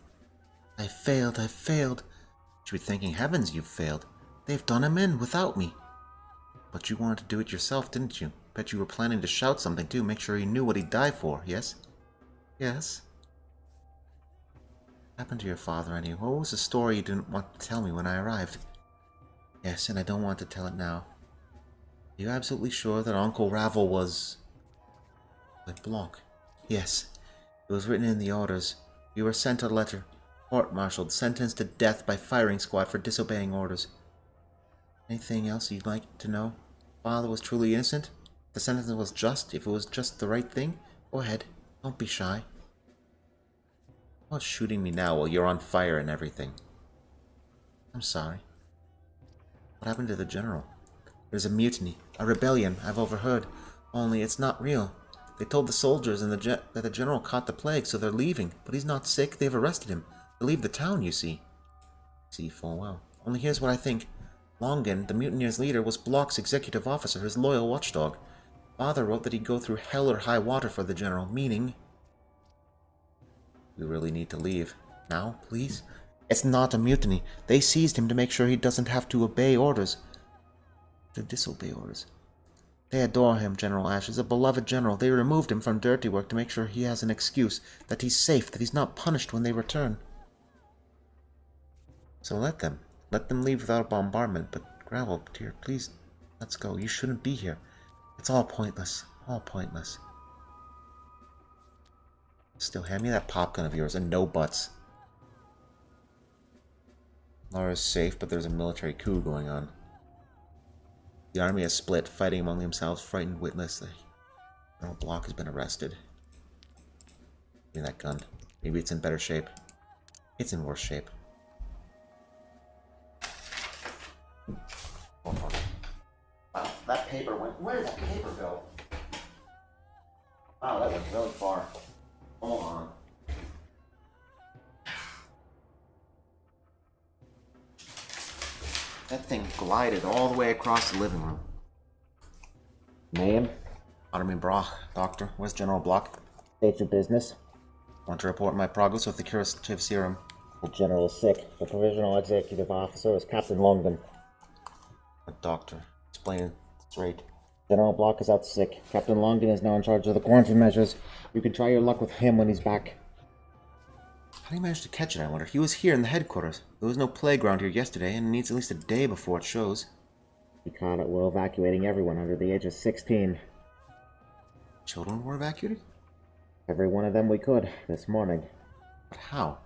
I failed. You should be thanking heavens you've failed. They've done him in without me. But you wanted to do it yourself, didn't you? Bet you were planning to shout something too, make sure he knew what he'd die for, yes? Yes? What happened to your father, anyway? What was the story you didn't want to tell me when I arrived? Yes, and I don't want to tell it now. Are you absolutely sure that Uncle Ravel was... like Block? Yes. It was written in the orders. You were sent a letter. Court-martialed, sentenced to death by firing squad for disobeying orders. Anything else you'd like to know? Father was truly innocent? If the sentence was just, if it was just the right thing? Go ahead. Don't be shy. What's shooting me now while you're on fire and everything? I'm sorry. What happened to the general? There's a mutiny, a rebellion, I've overheard. Only it's not real. They told the soldiers and that the general caught the plague, so they're leaving. But he's not sick, they've arrested him. To leave the town, you see. See full well. Only here's what I think. Longan, the mutineers' leader, was Block's executive officer, his loyal watchdog. Father wrote that he'd go through hell or high water for the general, meaning... We really need to leave. Now, please? It's not a mutiny. They seized him to make sure he doesn't have to obey orders. To disobey orders. They adore him, General Ashes, a beloved general. They removed him from dirty work to make sure he has an excuse, that he's safe, that he's not punished when they return. So let them. Let them leave without a bombardment, but Gravel, dear, please, let's go. You shouldn't be here. It's all pointless. All pointless. Still, hand me that pop gun of yours and no butts. Lara's safe, but there's a military coup going on. The army has split, fighting among themselves. Frightened witness. The General Block has been arrested. Give me that gun. Maybe it's in better shape. It's in worse shape. Wow, that paper went... Where did that paper go? Wow, that went really far. Hold on. That thing glided all the way across the living room. Name? Armin Brock, Doctor. Where's General Block? State your business. Want to report my progress with the curative serum. The general is sick. The provisional executive officer is Captain Longdon. Doctor, explain it straight. General Block is out sick. Captain Longdon is now in charge of the quarantine measures. You can try your luck with him when he's back. How do you manage to catch it, I wonder? He was here in the headquarters. There was no playground here yesterday, and it needs at least a day before it shows. We caught it while evacuating everyone under the age of 16. Children were evacuated? Every one of them we could, this morning. But how?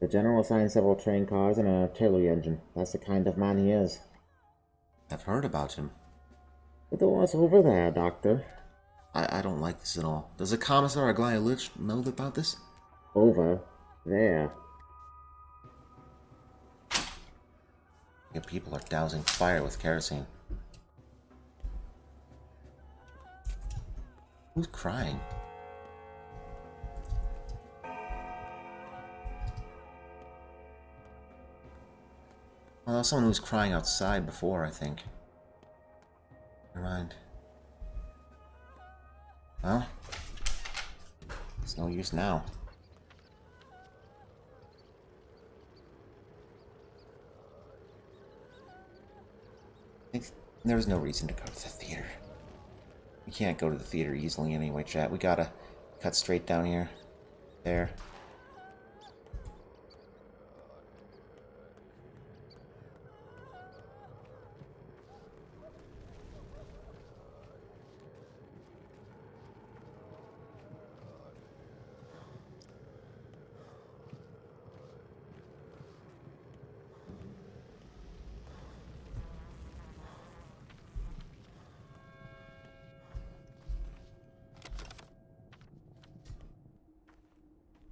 The general assigned several train cars and an artillery engine. That's the kind of man he is. I've heard about him. The door's over there, Doctor. I don't like this at all. Does the Commissar Aglaya Lich know about this? Over there. Your people are dousing fire with kerosene. Who's crying? Well, there was someone who was crying outside before, I think. Never mind. Well, it's no use now. There was no reason to go to the theater. We can't go to the theater easily anyway, chat. We gotta cut straight down here. There.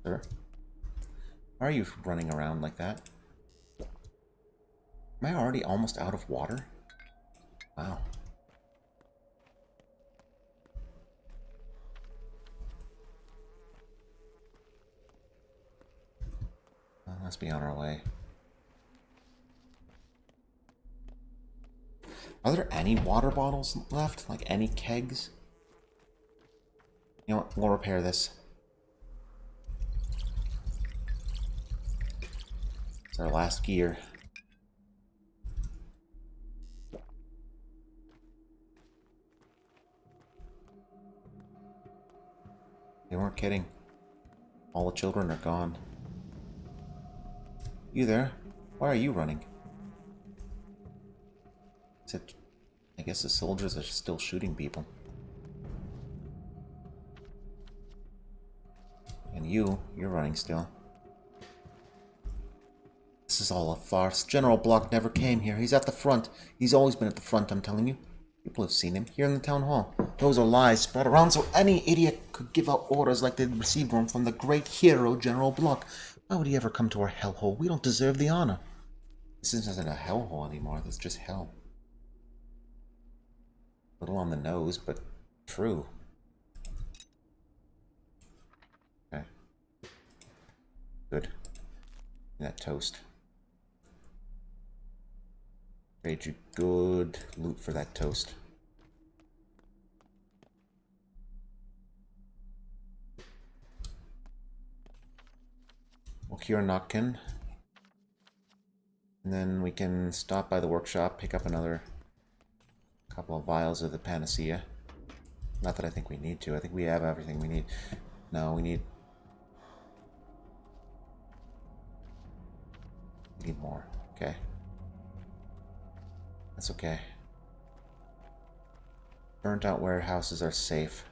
Sir? Why are you running around like that? Am I already almost out of water? Wow. Well, let's be on our way. Are there any water bottles left? Like any kegs? You know what? We'll repair this. It's our last gear. They weren't kidding. All the children are gone. You there? Why are you running? Except, I guess the soldiers are still shooting people. And you're running still. This is all a farce. General Block never came here. He's at the front. He's always been at the front, I'm telling you. People have seen him here in the town hall. Those are lies spread around so any idiot could give out orders like they'd received one from the great hero, General Block. Why would he ever come to our hellhole? We don't deserve the honor. This isn't a hellhole anymore. This is just hell. A little on the nose, but true. Okay. Good. That toast. Trade you good loot for that toast. We'll cure Notkin. And then we can stop by the workshop, pick up another couple of vials of the panacea. Not that I think we need to. I think we have everything we need. No, we need Need more. Okay. That's okay. Burnt out warehouses are safe.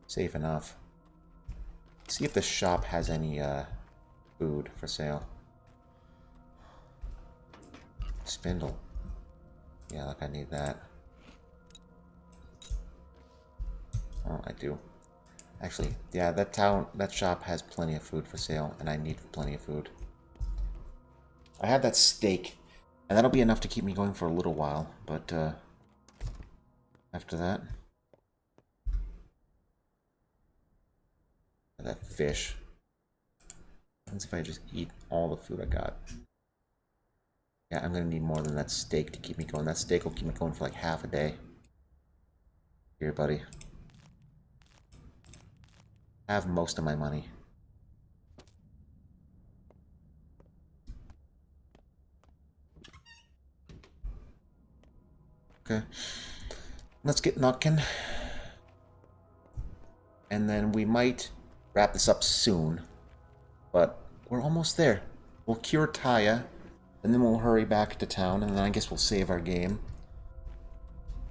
Safe enough. See if the shop has any food for sale. Spindle. Yeah, like I need that. Oh, I do. Actually, yeah, that shop has plenty of food for sale, and I need plenty of food. I have that steak, and that'll be enough to keep me going for a little while, but after that, that fish. What if I just eat all the food I got? Yeah, I'm gonna need more than that steak to keep me going. That steak will keep me going for like half a day. Here, buddy. Have most of my money. Okay. Let's get knocking. And then we might wrap this up soon. But we're almost there. We'll cure Taya. And then we'll hurry back to town. And then I guess we'll save our game.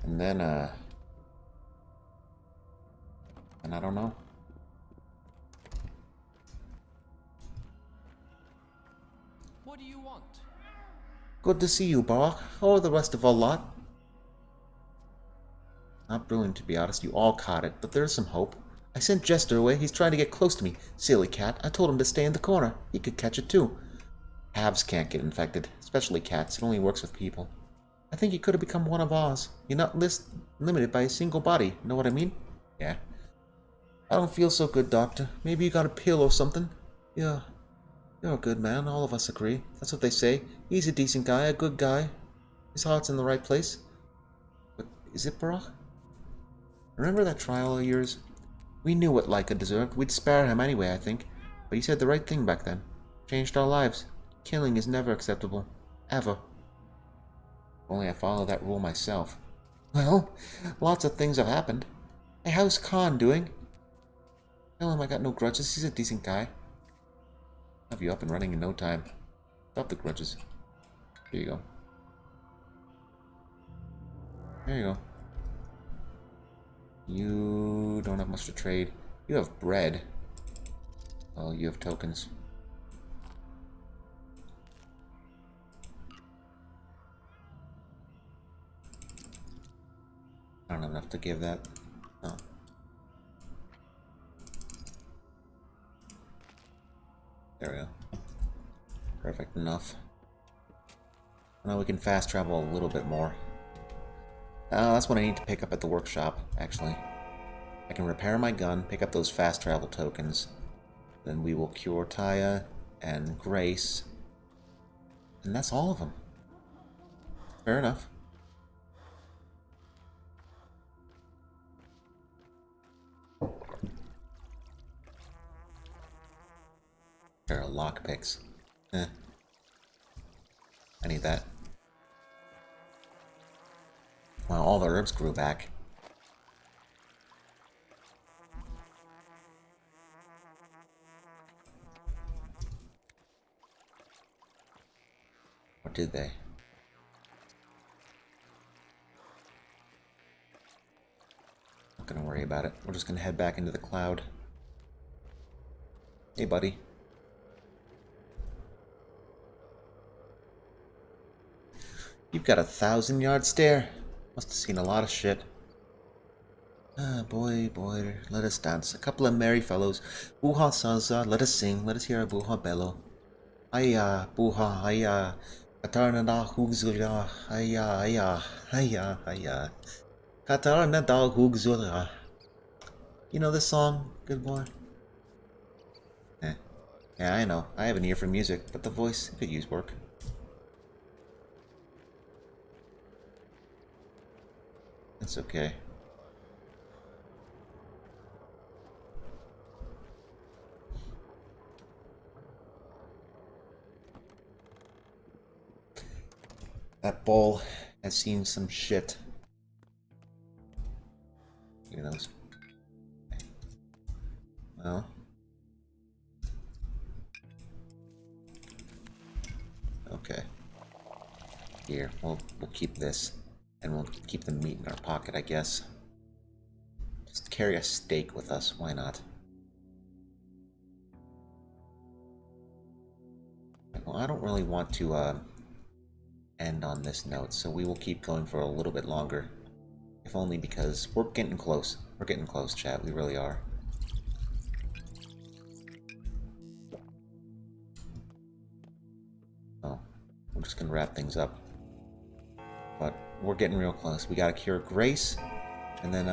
And then, and I don't know. What do you want? Good to see you, Barak. How are the rest of our lot? Not brilliant, to be honest. You all caught it, but there's some hope. I sent Jester away. He's trying to get close to me. Silly cat. I told him to stay in the corner. He could catch it too. Halves can't get infected, especially cats. It only works with people. I think he could have become one of ours. You're not limited by a single body. Know what I mean? Yeah. I don't feel so good, Doctor. Maybe you got a pill or something? Yeah. You're a good man. All of us agree. That's what they say. He's a decent guy, a good guy. His heart's in the right place. But is it, Barak? Remember that trial of yours? We knew what Laika deserved. We'd spare him anyway, I think. But you said the right thing back then. Changed our lives. Killing is never acceptable. Ever. If only I followed that rule myself. Well, lots of things have happened. Hey, how's Khan doing? Tell him I got no grudges. He's a decent guy. Have you up and running in no time. Stop the grudges. Here you go. There you go. You don't have much to trade. You have bread. Well, you have tokens. I don't have enough to give that. Oh. There we go. Perfect enough. Now we can fast travel a little bit more. That's what I need to pick up at the workshop, actually. I can repair my gun, pick up those fast travel tokens. Then we will cure Taya and Grace. And that's all of them. Fair enough. There are lockpicks. I need that. Wow, all the herbs grew back. Or did they? Not gonna worry about it. We're just gonna head back into the cloud. Hey, buddy. You've got a 1,000-yard stare. Must have seen a lot of shit. Ah, boy, let us dance. A couple of merry fellows. Boo-ha salsa, let us sing. Let us hear a boo-ha bellow. Aya, boo-ha, aya. Katarnada hugzura. Aya, aya, aya, aya. Katarnada hugzura. You know this song, good boy? Yeah, I know. I have an ear for music, but the voice could use work. It's okay. That ball has seen some shit. Give me those. Okay. Well. Here, we'll keep this. And we'll keep the meat in our pocket, I guess. Just carry a steak with us, why not? Well, I don't really want to end on this note, so we will keep going for a little bit longer. If only because we're getting close. We're getting close, chat. We really are. Oh, we're just gonna wrap things up. But we're getting real close. We gotta cure Grace, and then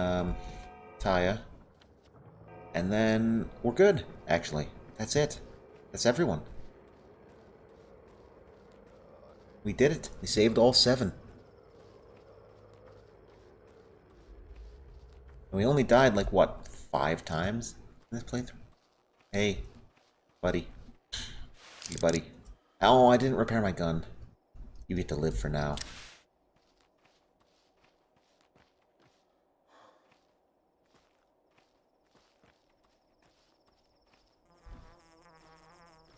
Taya, and then we're good. Actually, that's it. That's everyone. We did it. We saved all 7. And we only died like what, 5 times in this playthrough? Hey, buddy. Hey, buddy. Oh, I didn't repair my gun. You get to live for now.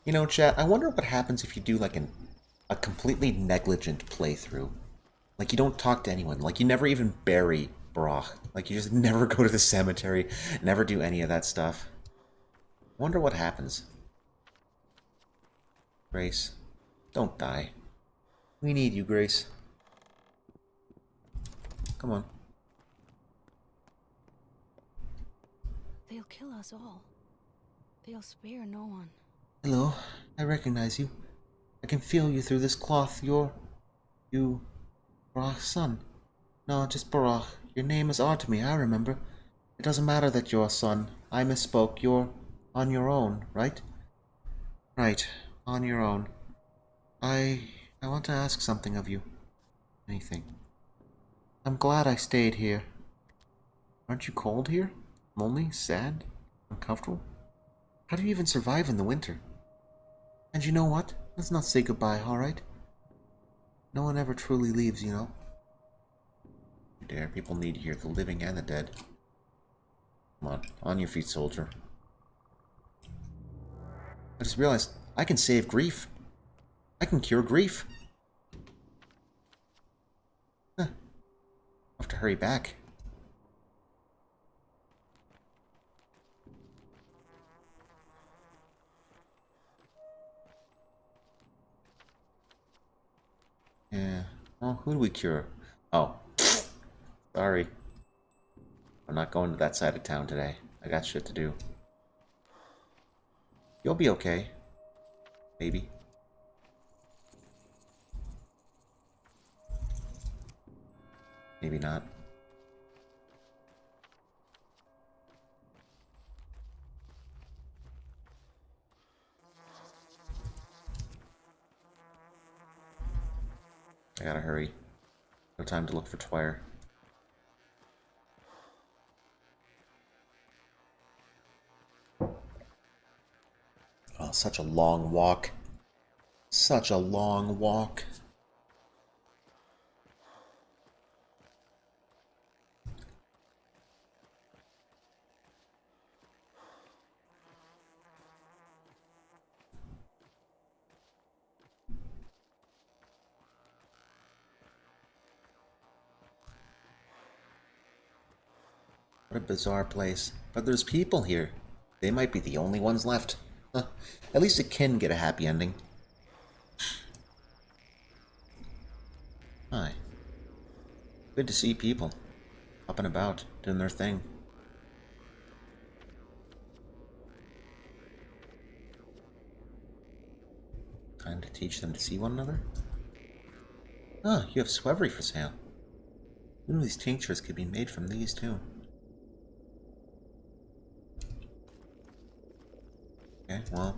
You know, chat, I wonder what happens if you do like a completely negligent playthrough. Like you don't talk to anyone, like you never even bury Brock. Like you just never go to the cemetery, never do any of that stuff. Wonder what happens. Grace, don't die. We need you, Grace. Come on. They'll kill us all. They'll spare no one. Hello, I recognize you. I can feel you through this cloth. You... Barak's son. No, just Barak. Your name is odd to me, I remember. It doesn't matter that you're a son. I misspoke. You're on your own, right? Right, on your own. I want to ask something of you. Anything. I'm glad I stayed here. Aren't you cold here? Lonely? Sad? Uncomfortable? How do you even survive in the winter? And you know what? Let's not say goodbye, alright? No one ever truly leaves, you know? You dare, people need you here, the living and the dead. Come on your feet, soldier. I just realized I can save grief. I can cure grief. Huh. I'll have to hurry back. Yeah. Well, who do we cure? Oh. Sorry. I'm not going to that side of town today. I got shit to do. You'll be okay. Maybe. Maybe not. I gotta hurry. No time to look for Twire. Oh, such a long walk. Such a long walk. What a bizarre place. But there's people here. They might be the only ones left. Huh. At least it can get a happy ending. Hi. Good to see people. Up and about, doing their thing. Time to teach them to see one another? Ah, you have Swevery for sale. Who knew these tinctures could be made from these too? Okay, well.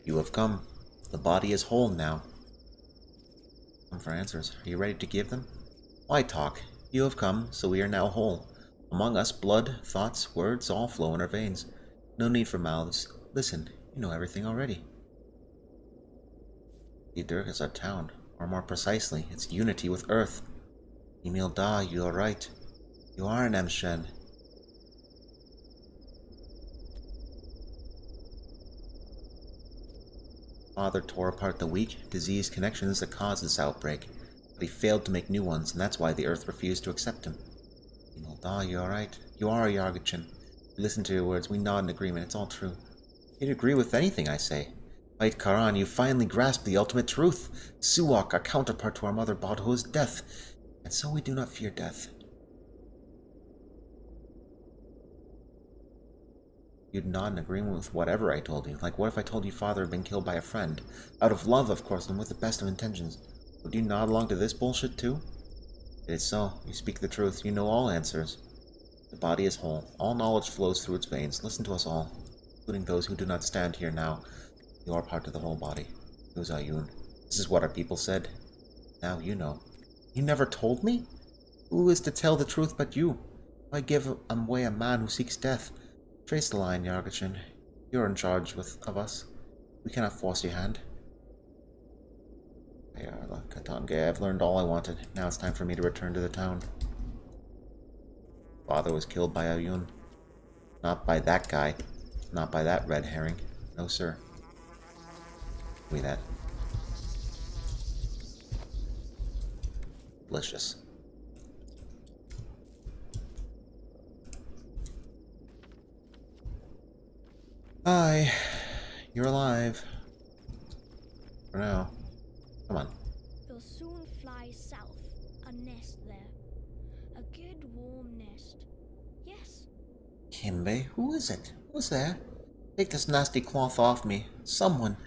You have come. The body is whole now. Come for answers. Are you ready to give them? Why talk? You have come, so we are now whole. Among us, blood, thoughts, words all flow in our veins. No need for mouths. Listen, you know everything already. Dirk is our town, or more precisely, its unity with Earth. Emil Da, you are right. You are an Emshed. Father tore apart the weak, diseased connections that caused this outbreak, but he failed to make new ones, and that's why the Earth refused to accept him. Imelda, you alright? You are Yargachin. We listen to your words, we nod in agreement, it's all true. You'd agree with anything I say. Fight Karan, you finally grasped the ultimate truth. Suwak, our counterpart to our mother Badho, is death, and so we do not fear death. You'd nod in agreement with whatever I told you. Like, what if I told you father had been killed by a friend? Out of love, of course, and with the best of intentions. Would you nod along to this bullshit, too? It is so. You speak the truth. You know all answers. The body is whole. All knowledge flows through its veins. Listen to us all, including those who do not stand here now. You are part of the whole body. It was Ayun. This is what our people said. Now you know. You never told me? Who is to tell the truth but you? Why give away a man who seeks death? Trace the line, Yargachin. You're in charge of us. We cannot force your hand. Ayarla, Katange, I've learned all I wanted. Now it's time for me to return to the town. Father was killed by Ayun. Not by that guy. Not by that red herring. No, sir. Give me that. Delicious. Hi. You're alive. For now. Come on. You'll soon fly south. A nest there. A good warm nest. Yes. Kimbe, who is it? Who's there? Take this nasty cloth off me. Someone.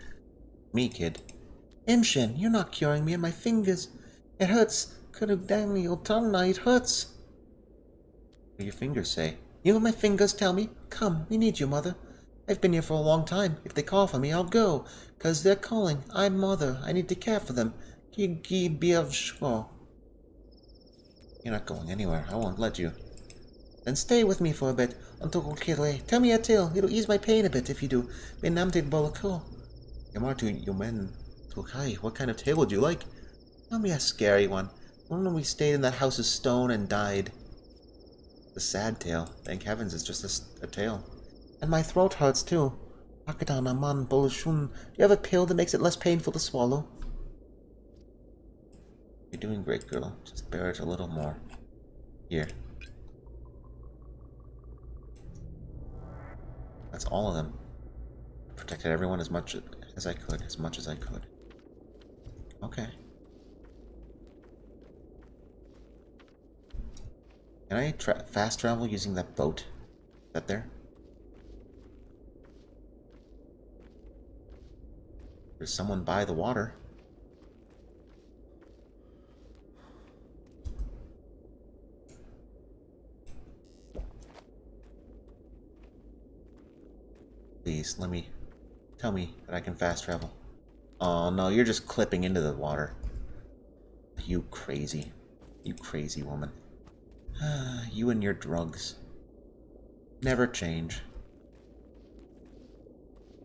Me, kid. Imshin, you're not curing me in my fingers. It hurts. Could have dang me, old tongue now. It hurts. What do your fingers say? You and my fingers tell me. Come, we need you, Mother. I've been here for a long time. If they call for me, I'll go. 'Cause they're calling. I'm Mother. I need to care for them. You're not going anywhere. I won't let you. Then stay with me for a bit. Until Kokire. Tell me a tale. It'll ease my pain a bit if you do. Benamted Bolako. Yamartu Yomen. Tokai. What kind of tale would you like? Tell me a scary one. One when we stayed in that house of stone and died. The sad tale. Thank heavens it's just a tale. And my throat hurts too. Akadan Aman Bolashun. Do you have a pill that makes it less painful to swallow? You're doing great, girl. Just bear it a little more. Here. That's all of them. I protected everyone as much as I could. As much as I could. Okay. Can I fast travel using that boat? Is that there? There's someone by the water. Please, tell me that I can fast travel. Oh no, you're just clipping into the water. You crazy woman. You and your drugs. Never change.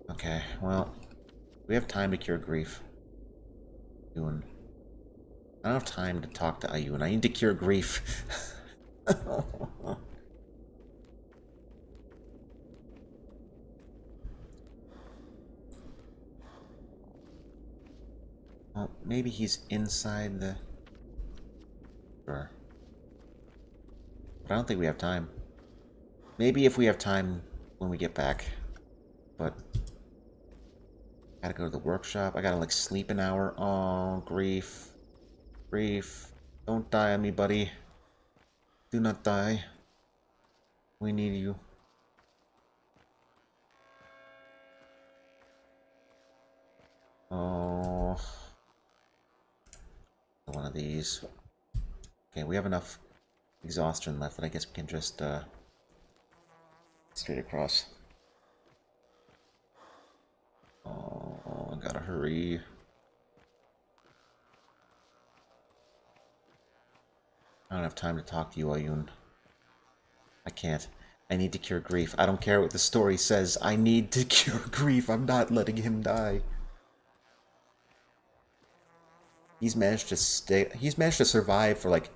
Okay, well, we have time to cure grief. Ayun. I don't have time to talk to Ayun. I need to cure grief. Well, maybe he's inside the... Sure. But I don't think we have time. Maybe if we have time when we get back. But... Gotta go to the workshop. I gotta, like, sleep an hour. Oh, grief. Grief. Don't die on me, buddy. Do not die. We need you. Oh... One of these. Okay, we have enough exhaustion left that I guess we can just straight across. Oh, I gotta hurry. I don't have time to talk to you, Ayun. I can't. I need to cure grief. I don't care what the story says. I need to cure grief. I'm not letting him die. He's managed to survive for like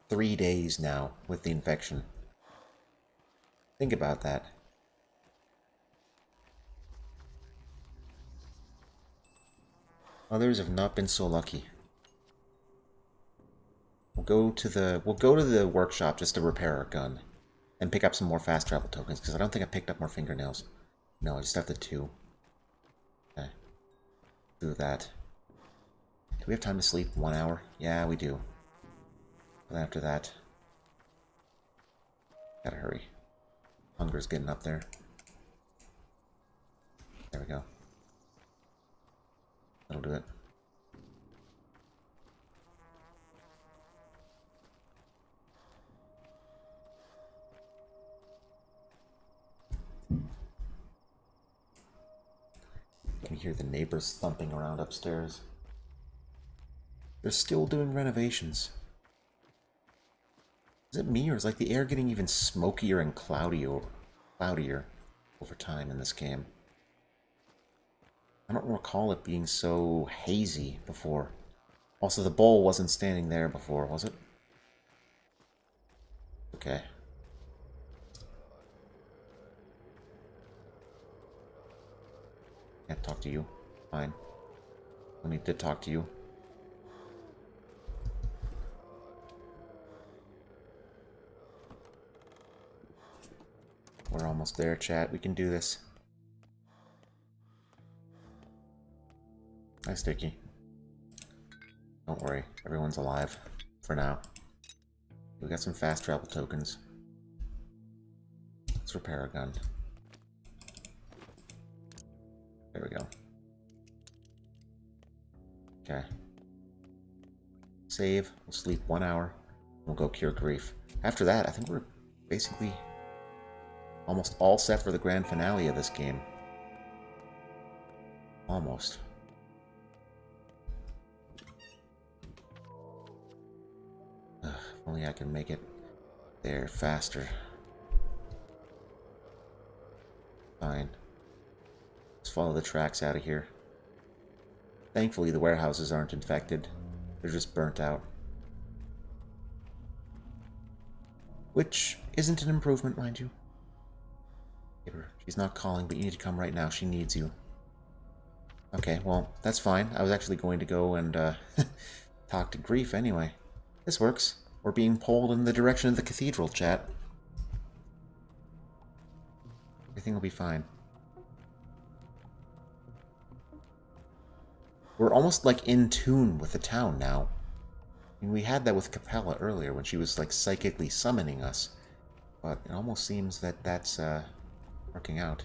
3 days now with the infection. Think about that. Others have not been so lucky. We'll go to the workshop just to repair our gun. And pick up some more fast travel tokens, because I don't think I picked up more fingernails. No, I just have the 2. Okay. Do that. Do we have time to sleep? 1 hour? Yeah, we do. But after that... Gotta hurry. Hunger's getting up there. There we go. That'll do it. You can hear the neighbors thumping around upstairs. They're still doing renovations. Is it me, or is like the air getting even smokier and cloudier over time in this game? I don't recall it being so hazy before. Also, the bowl wasn't standing there before, was it? Okay. Can't talk to you. Fine. I need to talk to you. We're almost there, chat. We can do this. Hi, Sticky. Don't worry. Everyone's alive. For now. We got some fast travel tokens. Let's repair our gun. There we go. Okay. Save. We'll sleep 1 hour. We'll go cure grief. After that, I think we're basically almost all set for the grand finale of this game. Almost. Ugh, if only I can make it there faster. Fine. Let's follow the tracks out of here. Thankfully, the warehouses aren't infected. They're just burnt out. Which isn't an improvement, mind you. She's not calling, but you need to come right now. She needs you. Okay, well, that's fine. I was actually going to go and talk to Grief anyway. This works. We're being pulled in the direction of the cathedral, chat. Everything will be fine. We're almost like in tune with the town now. I mean, we had that with Capella earlier when she was like psychically summoning us. But it almost seems that that's working out.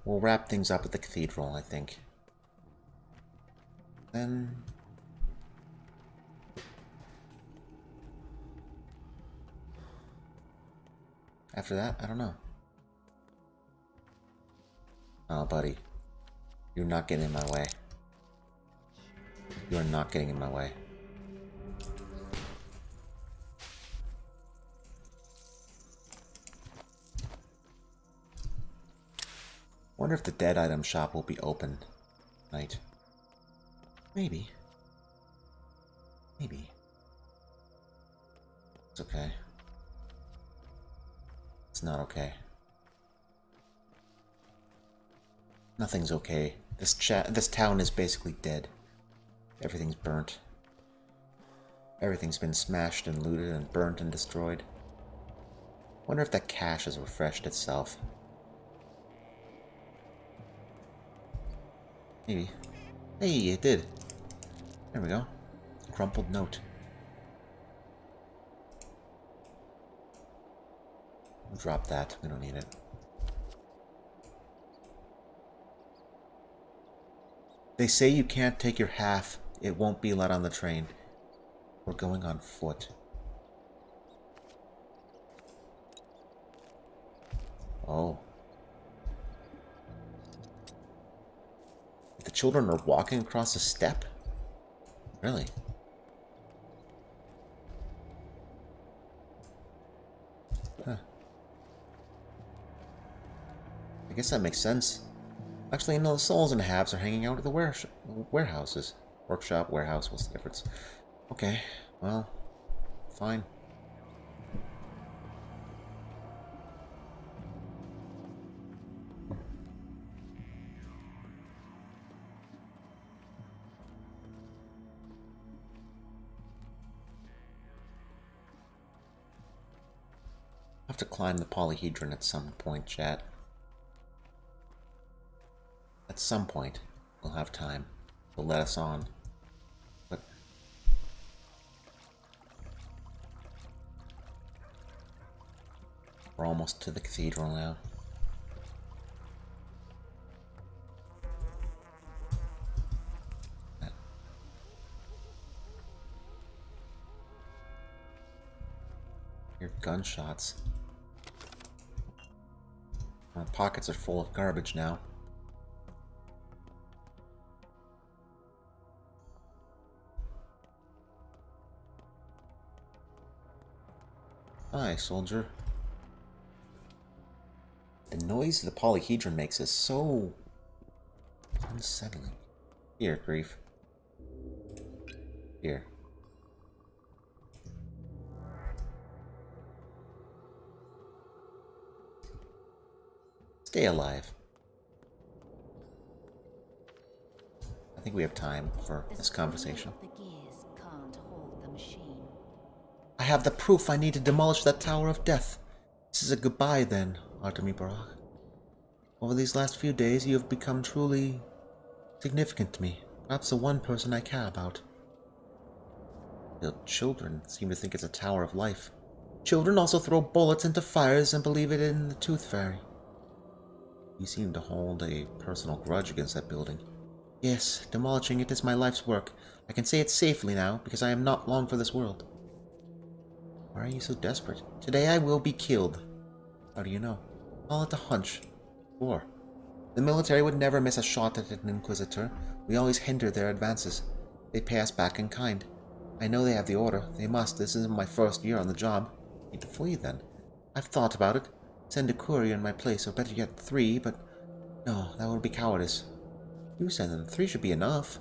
We'll wrap things up at the cathedral, I think. Then... after that, I don't know. Oh, buddy. You're not getting in my way. You are not getting in my way. Wonder if the dead item shop will be open tonight. Maybe. Maybe. It's okay. It's not okay. Nothing's okay. This town is basically dead. Everything's burnt. Everything's been smashed and looted and burnt and destroyed. Wonder if that cache has refreshed itself. Maybe. Hey, it did. There we go. Crumpled note. We'll drop that. We don't need it. They say you can't take your half. It won't be let on the train. We're going on foot. Oh. The children are walking across a step? Really? Huh. I guess that makes sense. Actually, no, the souls and halves are hanging out at the warehouses. Workshop, warehouse, what's the difference? Okay, Well, fine. I have to climb the polyhedron at some point, chat. At some point, we'll have time. They'll let us on. But we're almost to the cathedral now. Hear gunshots. My pockets are full of garbage now. Hi, soldier. The noise the polyhedron makes is so unsettling. Here, Grief. Here. Stay alive. I think we have time for this conversation. I have the proof I need to demolish that Tower of Death. This is a goodbye then, Artemi Barak. Over these last few days, you have become truly significant to me. Perhaps the one person I care about. The children seem to think it's a Tower of Life. Children also throw bullets into fires and believe it in the Tooth Fairy. You seem to hold a personal grudge against that building. Yes, demolishing it is my life's work. I can say it safely now, because I am not long for this world. Why are you so desperate? Today I will be killed. How do you know? Call it a hunch. War. The military would never miss a shot at an Inquisitor. We always hinder their advances. They pay us back in kind. I know they have the order. They must. This isn't my first year on the job. Need to flee, then. I've thought about it. Send a courier in my place, or better yet, 3, but... No, that would be cowardice. You send them. 3 should be enough.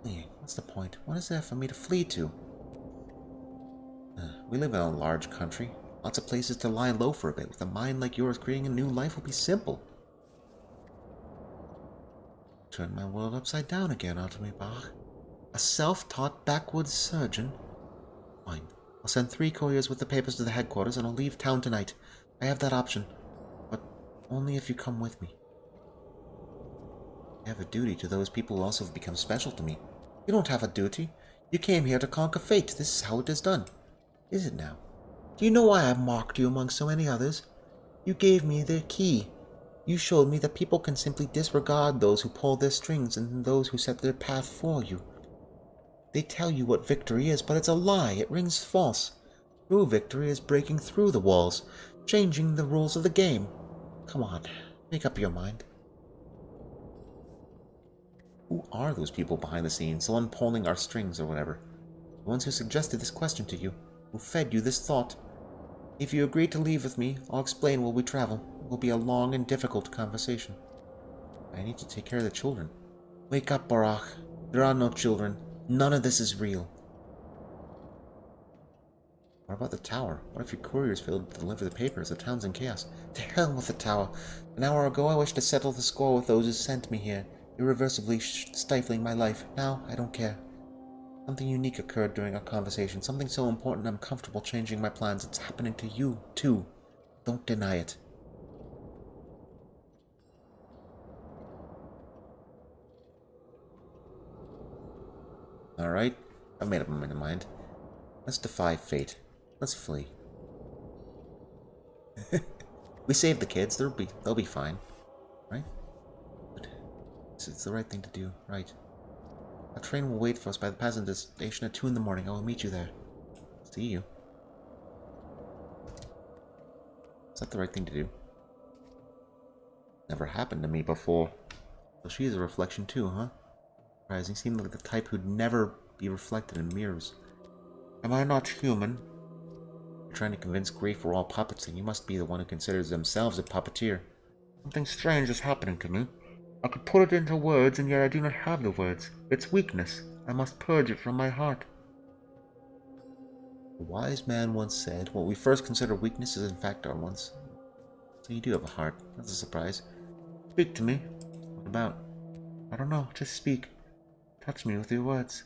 Fleeing. What's the point? What is there for me to flee to? We live in a large country. Lots of places to lie low for a bit. With a mind like yours, creating a new life will be simple. Turn my world upside down again, Artemi Bach. A self-taught backwoods surgeon? Fine. I'll send 3 couriers with the papers to the headquarters, and I'll leave town tonight. I have that option. But only if you come with me. I have a duty to those people who also have become special to me. You don't have a duty. You came here to conquer fate. This is how it is done. Is it now? Do you know why I marked you among so many others? You gave me the key. You showed me that people can simply disregard those who pull their strings and those who set their path for you. They tell you what victory is, but it's a lie. It rings false. True victory is breaking through the walls, changing the rules of the game. Come on, make up your mind. Who are those people behind the scenes, the one pulling our strings or whatever? The ones who suggested this question to you, who fed you this thought. If you agree to leave with me, I'll explain while we travel. It will be a long and difficult conversation. I need to take care of the children. Wake up, Barak. There are no children. None of this is real. What about the tower? What if your couriers failed to deliver the papers? The town's in chaos. To hell with the tower. An hour ago I wished to settle the score with those who sent me here, irreversibly stifling my life. Now I don't care. Something unique occurred during our conversation. Something so important I'm comfortable changing my plans. It's happening to you, too. Don't deny it. Alright, I've made up my mind. Let's defy fate. Let's flee. We saved the kids. They'll be fine, right? But it's the right thing to do, right? A train will wait for us by the passenger station at 2 in the morning. I will meet you there. See you. Is that the right thing to do? Never happened to me before. So she's a reflection too, huh? Surprising. Seemed like the type who'd never be reflected in mirrors. Am I not human? You're trying to convince Grief we're all puppets, and you must be the one who considers themselves a puppeteer. Something strange is happening to me. I could put it into words, and yet I do not have the words. It's weakness. I must purge it from my heart. A wise man once said, what we first consider weakness is in fact our ones. So you do have a heart. That's a surprise. Speak to me. What about? I don't know. Just speak. Touch me with your words.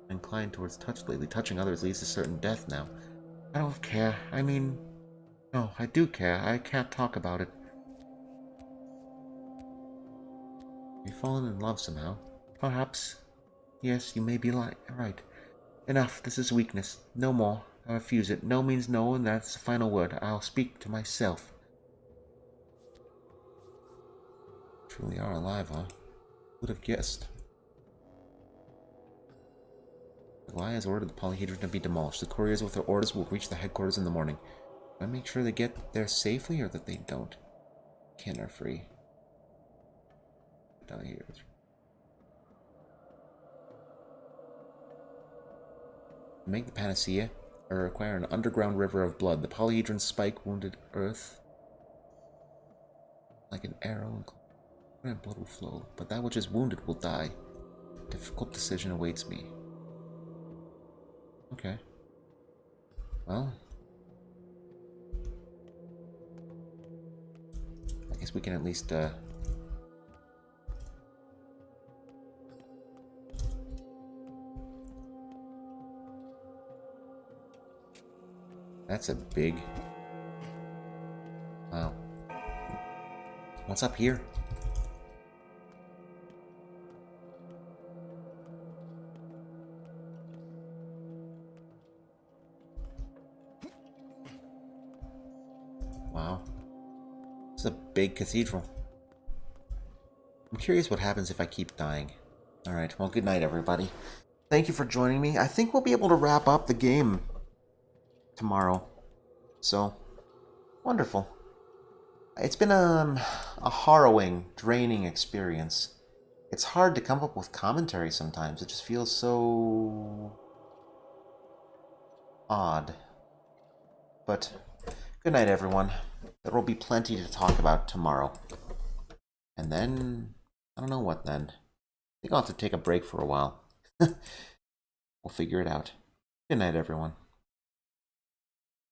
I'm inclined towards touch lately. Touching others leads to certain death now. I don't care. I mean... No, I do care. I can't talk about it. You've fallen in love somehow. Perhaps. Yes, you may be right. Enough. This is weakness. No more. I refuse it. No means no, and that's the final word. I'll speak to myself. Truly are alive, huh? Would have guessed. Goliath has ordered the polyhedron to be demolished. The couriers with their orders will reach the headquarters in the morning. Do I make sure they get there safely or that they don't? Kin are free. Down here. To make the panacea, I require an underground river of blood. The polyhedron spike wounded earth like an arrow, and blood will flow. But that which is wounded will die. Difficult decision awaits me. Okay. Well, I guess we can at least that's a big... Wow. What's up here? Wow. It's a big cathedral. I'm curious what happens if I keep dying. Alright, well, good night, everybody. Thank you for joining me. I think we'll be able to wrap up the game tomorrow. So, wonderful. It's been a harrowing, draining experience. It's hard to come up with commentary sometimes. It just feels so... odd. But, good night, everyone. There will be plenty to talk about tomorrow. And then... I don't know what then. I think I'll have to take a break for a while. We'll figure it out. Good night, everyone.